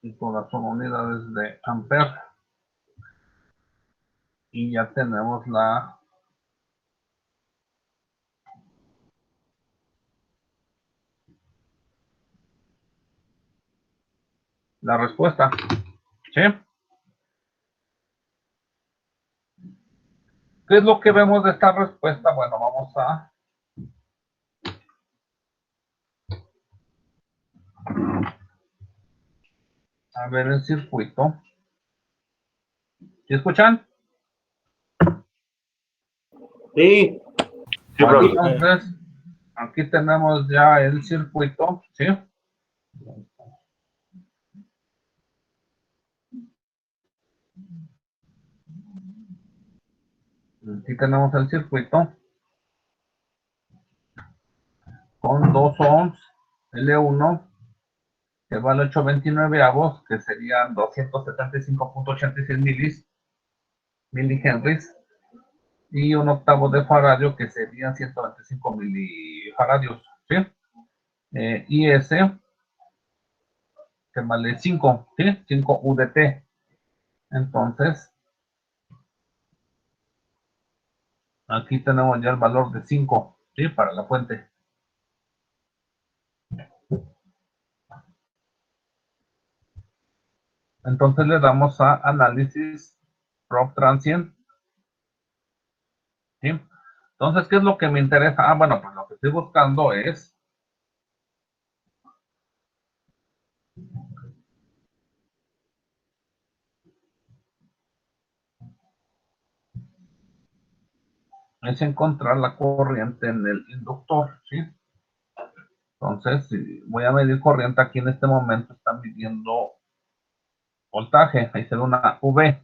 Y todas son unidades de amper. Y ya tenemos la respuesta. ¿Sí? ¿Qué es lo que vemos de esta respuesta? Bueno, vamos a ver el circuito. ¿Sí escuchan? Sí. Bueno, profe. entonces, aquí tenemos ya el circuito. ¿Sí? Aquí tenemos el circuito con 2 ohms, L1, que vale 829 avos, que serían 275.86 milihenries, y un octavo de faradio, que serían 125 milifaradios. ¿Sí? Y ese, que vale 5, ¿sí? 5 UDT. Entonces, aquí tenemos ya el valor de 5, ¿sí? Para la fuente. Entonces le damos a análisis probe transient. ¿Sí? Entonces, ¿qué es lo que me interesa? Bueno, pues lo que estoy buscando es encontrar la corriente en el inductor, ¿sí? Entonces, si voy a medir corriente aquí en este momento, están midiendo voltaje, ahí se ve una V.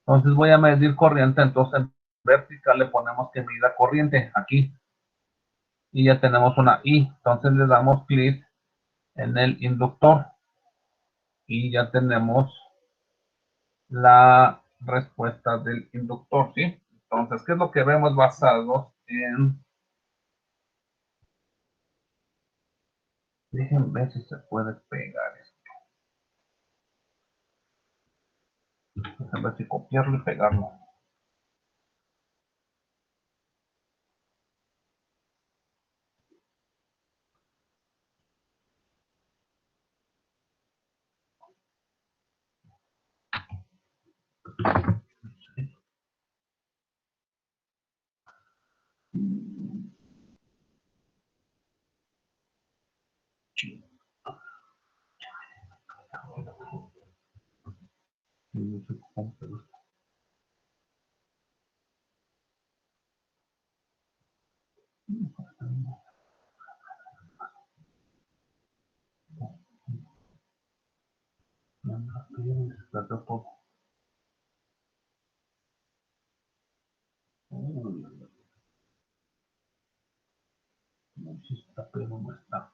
Entonces voy a medir corriente, entonces en vertical le ponemos que mida corriente aquí. Y ya tenemos una I. Entonces le damos clic en el inductor. Y ya tenemos la respuesta del inductor, ¿sí? Entonces, ¿qué es lo que vemos basado en... Déjenme ver si se puede pegar esto. Déjenme ver si copiarlo y pegarlo. Pero no está.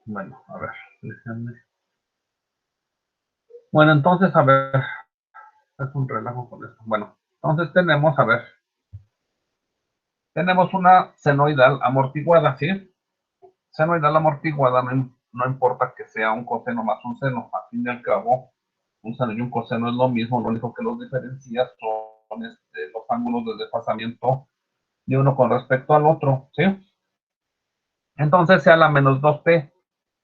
Bueno, a ver, déjenme. Bueno, entonces, a ver, es un relajo con esto. Bueno, entonces tenemos, a ver, tenemos una senoidal amortiguada, ¿sí? Senoidal amortiguada, no importa que sea un coseno más un seno, al fin y al cabo, un seno y un coseno es lo mismo, lo único que los diferencia son los ángulos de desfasamiento de uno con respecto al otro, ¿sí? Entonces, sea la menos 2t,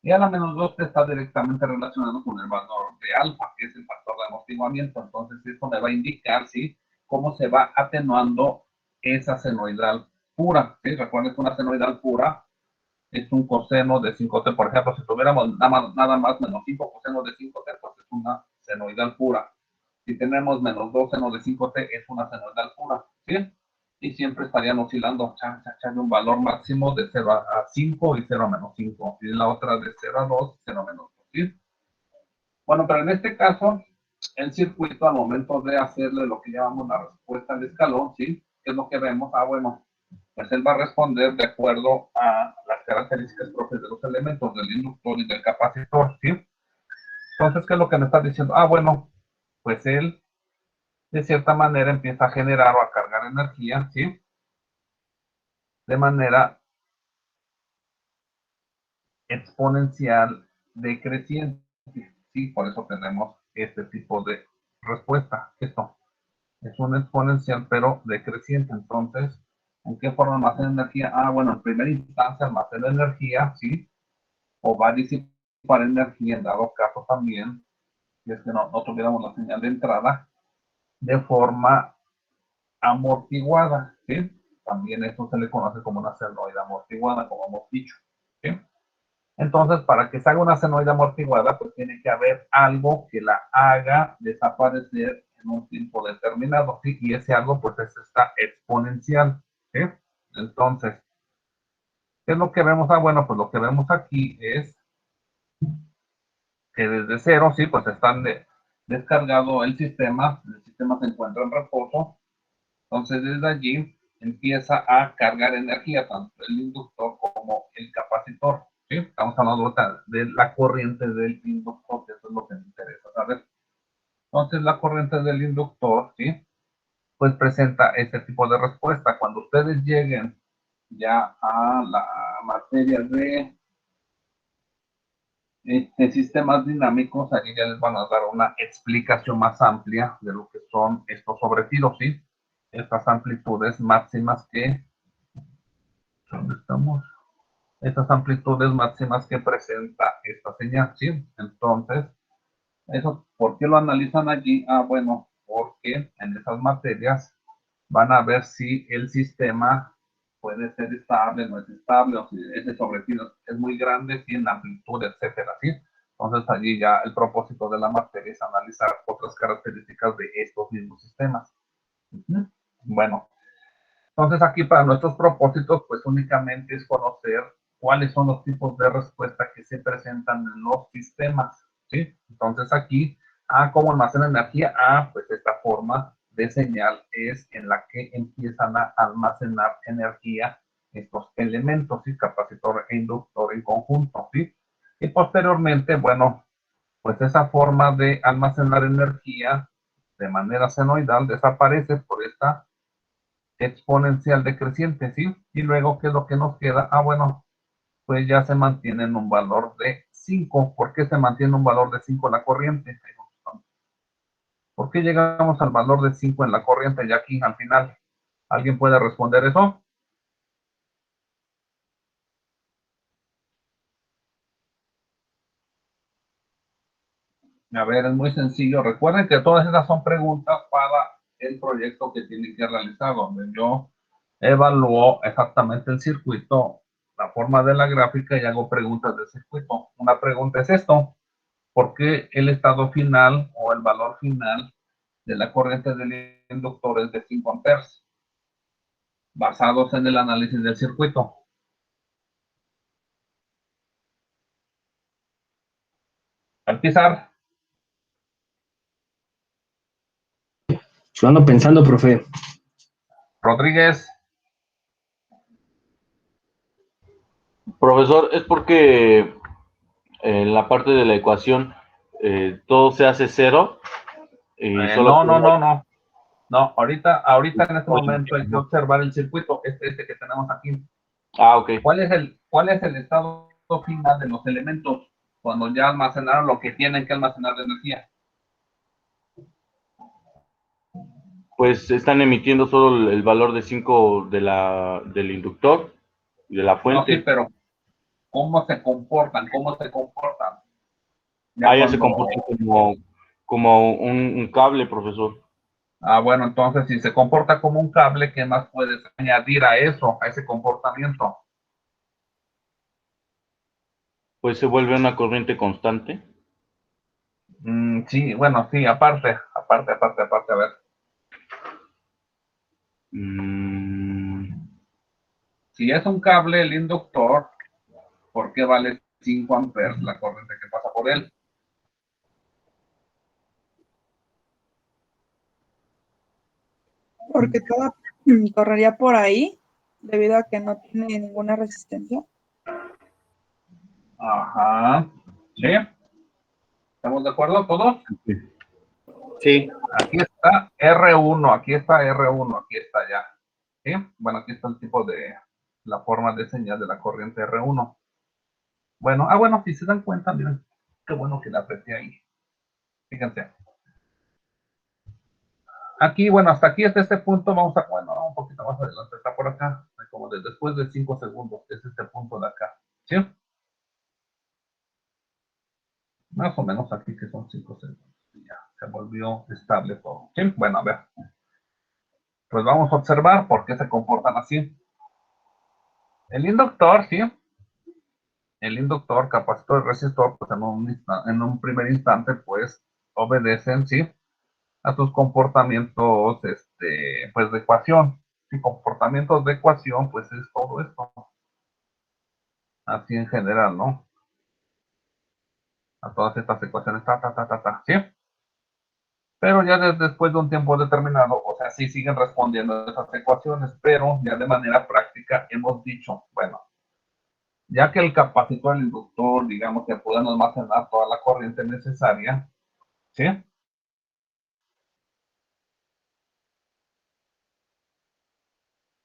y a la menos 2t está directamente relacionado con el valor de alfa, que es el factor de amortiguamiento. Entonces, esto me va a indicar, ¿sí?, cómo se va atenuando esa senoidal pura, ¿sí? Recuerden que una senoidal pura es un coseno de 5t, por ejemplo, si tuviéramos nada más menos 5 cosenos de 5t, pues es una senoidal pura. Si tenemos menos 2 seno de 5t, es una senoidal pura, ¿sí? Y siempre estarían oscilando de un valor máximo de 0 a 5 y 0 a menos 5. Y la otra de 0 a 2, 0 a menos 2, ¿sí? Bueno, pero en este caso, el circuito al momento de hacerle lo que llamamos la respuesta al escalón, ¿sí? ¿Qué es lo que vemos? Bueno, pues él va a responder de acuerdo a las características propias de los elementos del inductor y del capacitor, ¿sí? Entonces, ¿qué es lo que me está diciendo? Bueno, pues él de cierta manera empieza a generar o a cargar energía, ¿sí? De manera exponencial decreciente, ¿sí? Por eso tenemos este tipo de respuesta. Esto es un exponencial, pero decreciente. Entonces, ¿en qué forma almacena energía? Bueno, en primera instancia almacena energía, ¿sí? O va a disipar energía en dado caso también, si es que no tuviéramos la señal de entrada, de forma amortiguada, ¿sí? También esto se le conoce como una senoide amortiguada, como hemos dicho, ¿sí? Entonces, para que se haga una senoide amortiguada, pues tiene que haber algo que la haga desaparecer en un tiempo determinado, ¿sí? Y ese algo, pues es esta exponencial, ¿sí? Entonces, ¿qué es lo que vemos? Bueno, pues lo que vemos aquí es que desde cero, sí, pues están descargado el sistema se encuentra en reposo, entonces desde allí empieza a cargar energía, tanto el inductor como el capacitor, ¿sí? Estamos hablando de la corriente del inductor, que eso es lo que me interesa saber. Entonces la corriente del inductor, ¿sí?, pues presenta este tipo de respuesta. Cuando ustedes lleguen ya a la materia de sistemas dinámicos, aquí ya les van a dar una explicación más amplia de lo que son estos sobretiros, ¿sí? estas amplitudes máximas que, ¿dónde estamos? Estas amplitudes máximas que presenta esta señal, ¿sí? Entonces, eso, ¿por qué lo analizan allí? Ah, bueno, porque en esas materias van a ver si el sistema puede ser estable, no es estable, o si ese sobrepiso es muy grande, si en amplitud, etcétera, ¿sí? Entonces allí ya el propósito de la materia es analizar otras características de estos mismos sistemas. Bueno, entonces aquí para nuestros propósitos, pues únicamente es conocer cuáles son los tipos de respuesta que se presentan en los sistemas, ¿sí? Entonces aquí, ¿cómo almacena energía? Pues esta forma de señal es en la que empiezan a almacenar energía estos elementos, ¿sí? Capacitor e inductor en conjunto, ¿sí? Y posteriormente, bueno, pues esa forma de almacenar energía de manera senoidal desaparece por esta exponencial decreciente, ¿sí? Y luego, ¿qué es lo que nos queda? Bueno, pues ya se mantiene en un valor de 5. ¿Por qué se mantiene un valor de 5 en la corriente? ¿Por qué llegamos al valor de 5 en la corriente ya aquí al final? ¿Alguien puede responder eso? A ver, es muy sencillo. Recuerden que todas esas son preguntas para el proyecto que tienen que realizar, donde yo evalúo exactamente el circuito, la forma de la gráfica y hago preguntas del circuito. Una pregunta es esto: ¿por qué el estado final o el valor final de la corriente del inductor es de 5 amperes? Basados en el análisis del circuito. Al pisar. Yo ando pensando, profe. Rodríguez. Profesor, es porque en la parte de la ecuación todo se hace cero y solo... No, ahorita en este momento hay que observar el circuito, este que tenemos aquí. Ok. ¿Cuál es el estado final de los elementos cuando ya almacenaron lo que tienen que almacenar de energía? Pues están emitiendo solo el valor de 5 del inductor, de la fuente. No, sí, pero ¿cómo se comportan? Ya se comporta como un cable, profesor. Bueno, entonces si se comporta como un cable, ¿qué más puedes añadir a eso, a ese comportamiento? Pues se vuelve una corriente constante. Sí, bueno, sí, aparte, a ver. Si es un cable, el inductor, ¿por qué vale 5 amperes la corriente que pasa por él? Porque todo correría por ahí, debido a que no tiene ninguna resistencia. Ajá. ¿Sí? ¿Estamos de acuerdo todos? Sí. Aquí está R1, aquí está ya. ¿Sí? Bueno, aquí está el tipo de, la forma de señal de la corriente R1. Bueno, bueno, si se dan cuenta, miren, qué bueno que la apreté ahí. Fíjense. Aquí, bueno, hasta aquí, hasta este punto, vamos a, bueno, un poquito más adelante, está por acá, como después de 5 segundos, es este punto de acá. ¿Sí? Más o menos aquí que son 5 segundos. Ya, se volvió estable todo. ¿Sí? Bueno, a ver. Pues vamos a observar por qué se comportan así. El inductor, ¿sí? El inductor, capacitor y resistor, pues en un primer instante, pues obedecen, ¿sí? A sus comportamientos, pues de ecuación. Si comportamientos de ecuación, pues es todo esto. Así en general, ¿no? A todas estas ecuaciones, ¿sí? Pero ya después de un tiempo determinado, o sea, sí siguen respondiendo a esas ecuaciones, pero ya de manera práctica hemos dicho, bueno, ya que el capacitor, el inductor, digamos que pueden almacenar toda la corriente necesaria, ¿sí?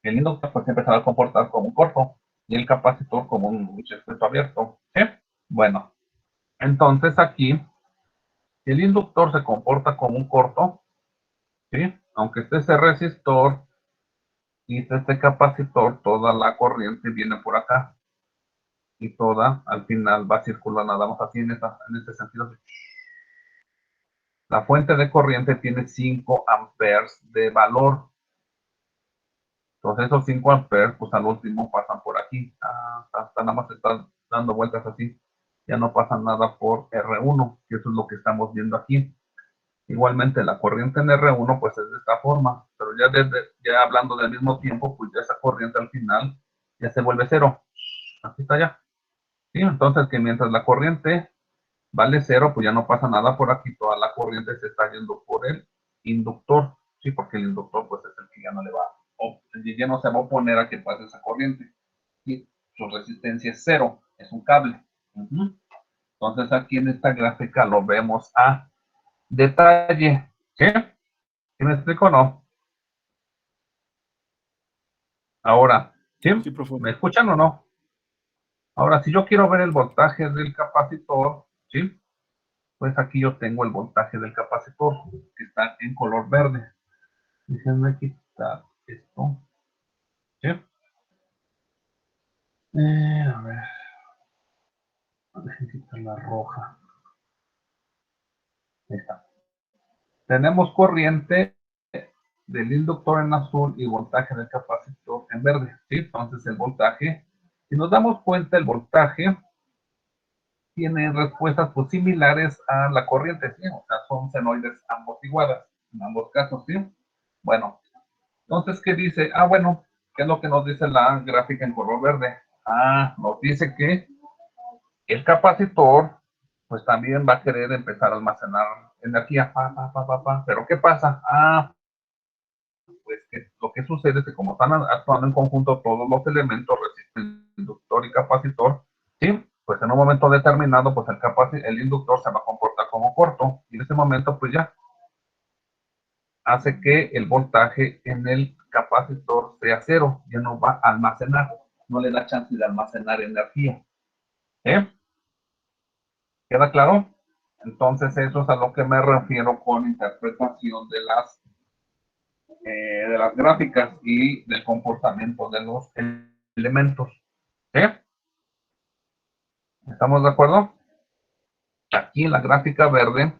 El inductor pues siempre se va a comportar como un corto y el capacitor como un circuito abierto, ¿sí? Bueno, entonces aquí, si el inductor se comporta como un corto, ¿sí? aunque esté ese resistor y esté este capacitor, toda la corriente viene por acá. Y toda, al final, va a circular nada más así en este sentido. La fuente de corriente tiene 5 amperes de valor. Entonces esos 5 amperes, pues al último pasan por aquí. Hasta nada más están dando vueltas así. Ya no pasa nada por R1, que eso es lo que estamos viendo aquí. Igualmente la corriente en R1 pues es de esta forma, pero ya hablando del mismo tiempo, pues ya esa corriente al final ya se vuelve cero. Así está ya. ¿Sí? Entonces que mientras la corriente vale cero, pues ya no pasa nada por aquí, toda la corriente se está yendo por el inductor, ¿sí? Porque el inductor pues es el que ya no le va, ya no se va a oponer a que pase esa corriente, ¿sí? Su resistencia es cero, es un cable. Entonces aquí en esta gráfica lo vemos a detalle, ¿sí? ¿Sí me explico o no? Ahora, ¿sí? Sí, profe. ¿Me escuchan o no? Ahora, si yo quiero ver el voltaje del capacitor, ¿sí? Pues aquí yo tengo el voltaje del capacitor, que está en color verde. Déjenme quitar esto. ¿Sí? A ver. Déjenme quitar la roja. Ahí está. Tenemos corriente del inductor en azul y voltaje del capacitor en verde. ¿Sí? Entonces el voltaje, si nos damos cuenta, el voltaje tiene respuestas pues, similares a la corriente, ¿sí? O sea, son senoides amortiguadas en ambos casos, ¿sí? Bueno, entonces, ¿qué dice? Bueno, ¿qué es lo que nos dice la gráfica en color verde? Nos dice que el capacitor, pues también va a querer empezar a almacenar energía, pero ¿qué pasa? Pues que lo que sucede es que como están actuando en conjunto todos los elementos, resistente, inductor y capacitor, ¿sí? Pues en un momento determinado, pues el inductor se va a comportar como corto, y en ese momento, pues ya hace que el voltaje en el capacitor sea cero, ya no va a almacenar, no le da chance de almacenar energía. ¿Queda claro? Entonces eso es a lo que me refiero con interpretación de las gráficas y del comportamiento de los elementos. ¿Estamos de acuerdo? Aquí en la gráfica verde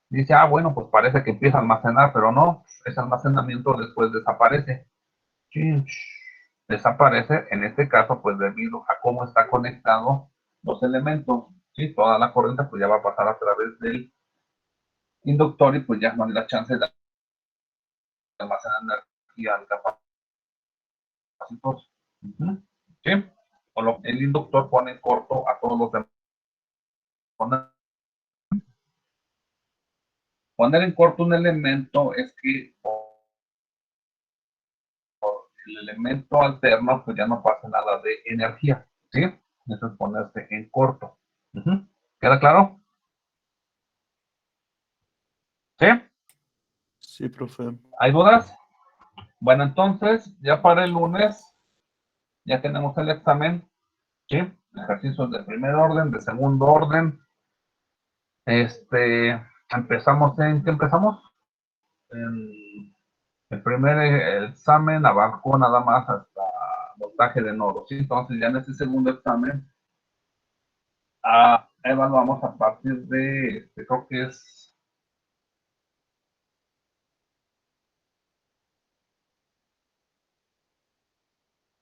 dice, bueno, pues parece que empieza a almacenar, pero no, ese almacenamiento después desaparece. Desaparece, en este caso, pues debido a cómo está conectado los elementos. ¿Sí? Toda la corriente pues ya va a pasar a través del inductor y pues ya no le da chance de almacenar energía al capacitor. ¿Sí? El inductor pone corto a todos los demás. Poner en corto un elemento es que el elemento alterno pues ya no pasa nada de energía, ¿sí? Eso es ponerse en corto. ¿Queda claro? ¿Sí? Sí, profe. ¿Hay dudas? Bueno, entonces, ya para el lunes, ya tenemos el examen, ¿sí? Ejercicios de primer orden, de segundo orden. Empezamos ¿qué empezamos? El primer examen abarcó nada más hasta voltaje de nodos, ¿sí? Entonces, ya en este segundo examen, evaluamos a partir de, creo que es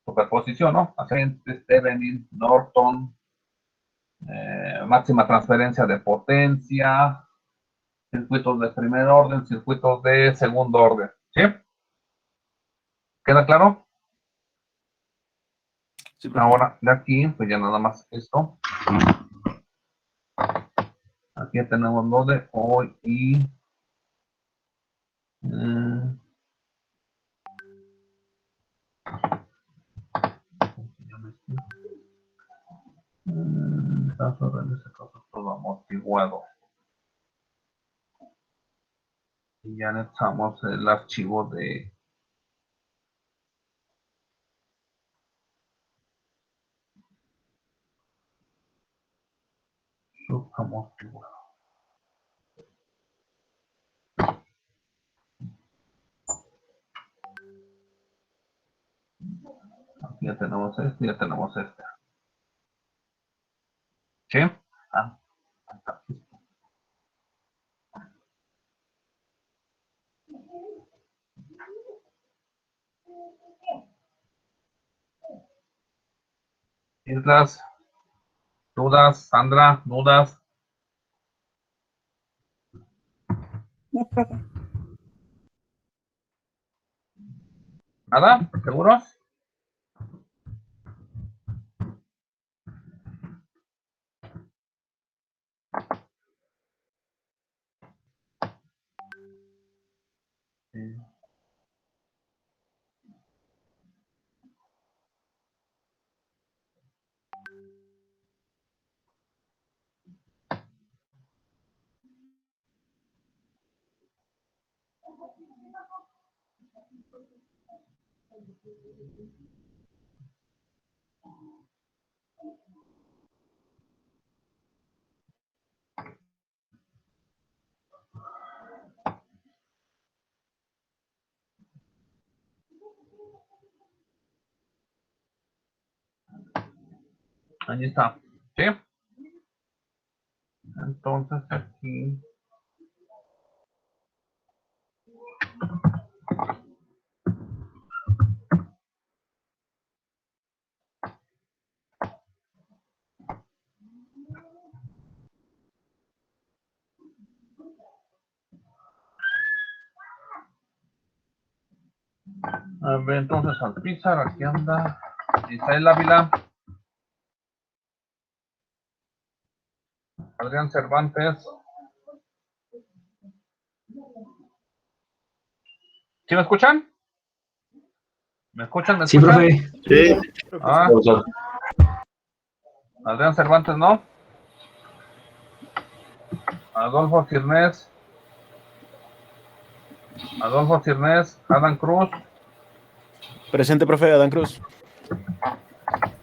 superposición, ¿no? Agentes, Thevenin, Norton, máxima transferencia de potencia, circuitos de primer orden, circuitos de segundo orden. ¿Sí? ¿Queda claro? Sí, profe. Ahora, de aquí, pues ya nada más esto. Aquí ya tenemos lo de hoy y... en ese caso todo amortiguado. Y ya anexamos el archivo de subamortiguado. Aquí ya tenemos este, ya tenemos este. ¿Sí? Ah, está. Islas, dudas, Sandra, dudas. No, profe. ¿Nada? ¿Seguros? Sí. Ahí está. ¿Sí? Entonces aquí. A ver, entonces Alpizar, aquí anda. Isael Ávila. Adrián Cervantes. ¿Sí me escuchan? ¿Me escuchan? ¿Me Sí, escuchan? profe. Sí. Ah, Profesor. Adrián Cervantes, ¿no? Adolfo Cirnes. Adolfo Cirnes. Adán Cruz. Presente, profe, Adán Cruz.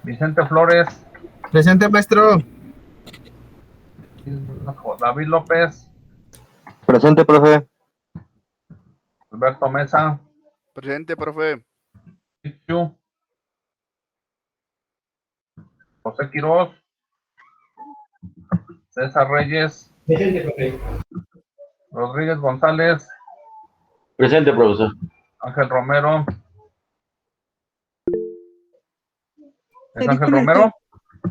Vicente Flores. Presente, maestro. David López. Presente, profe. Alberto Mesa. Presente, profe. Pichu. José Quiroz. César Reyes. Presente, profe. Rodríguez González. Presente, profesor. Ángel Romero. ¿Es Se dijo Ángel en el Romero?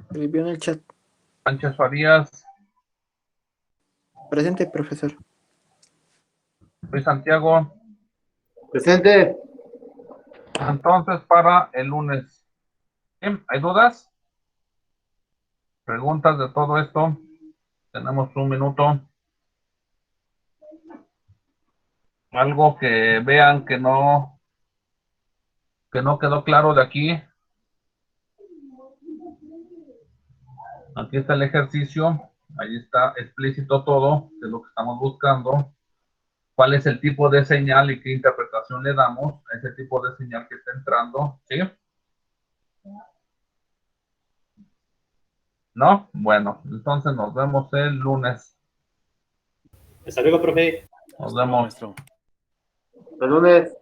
Escribió en el chat. Sánchez Farías. Presente, profesor. Luis Santiago. Presente. Entonces, para el lunes. ¿Sí? ¿Hay dudas? ¿Preguntas de todo esto? Tenemos un minuto. Algo que vean que no quedó claro de aquí. Aquí está el ejercicio. Ahí está explícito todo de lo que estamos buscando. ¿Cuál es el tipo de señal y qué interpretación le damos a ese tipo de señal que está entrando? ¿Sí? ¿No? Bueno, entonces nos vemos el lunes. Hasta luego, profe. Nos Hasta luego, vemos. maestro. Hasta lunes.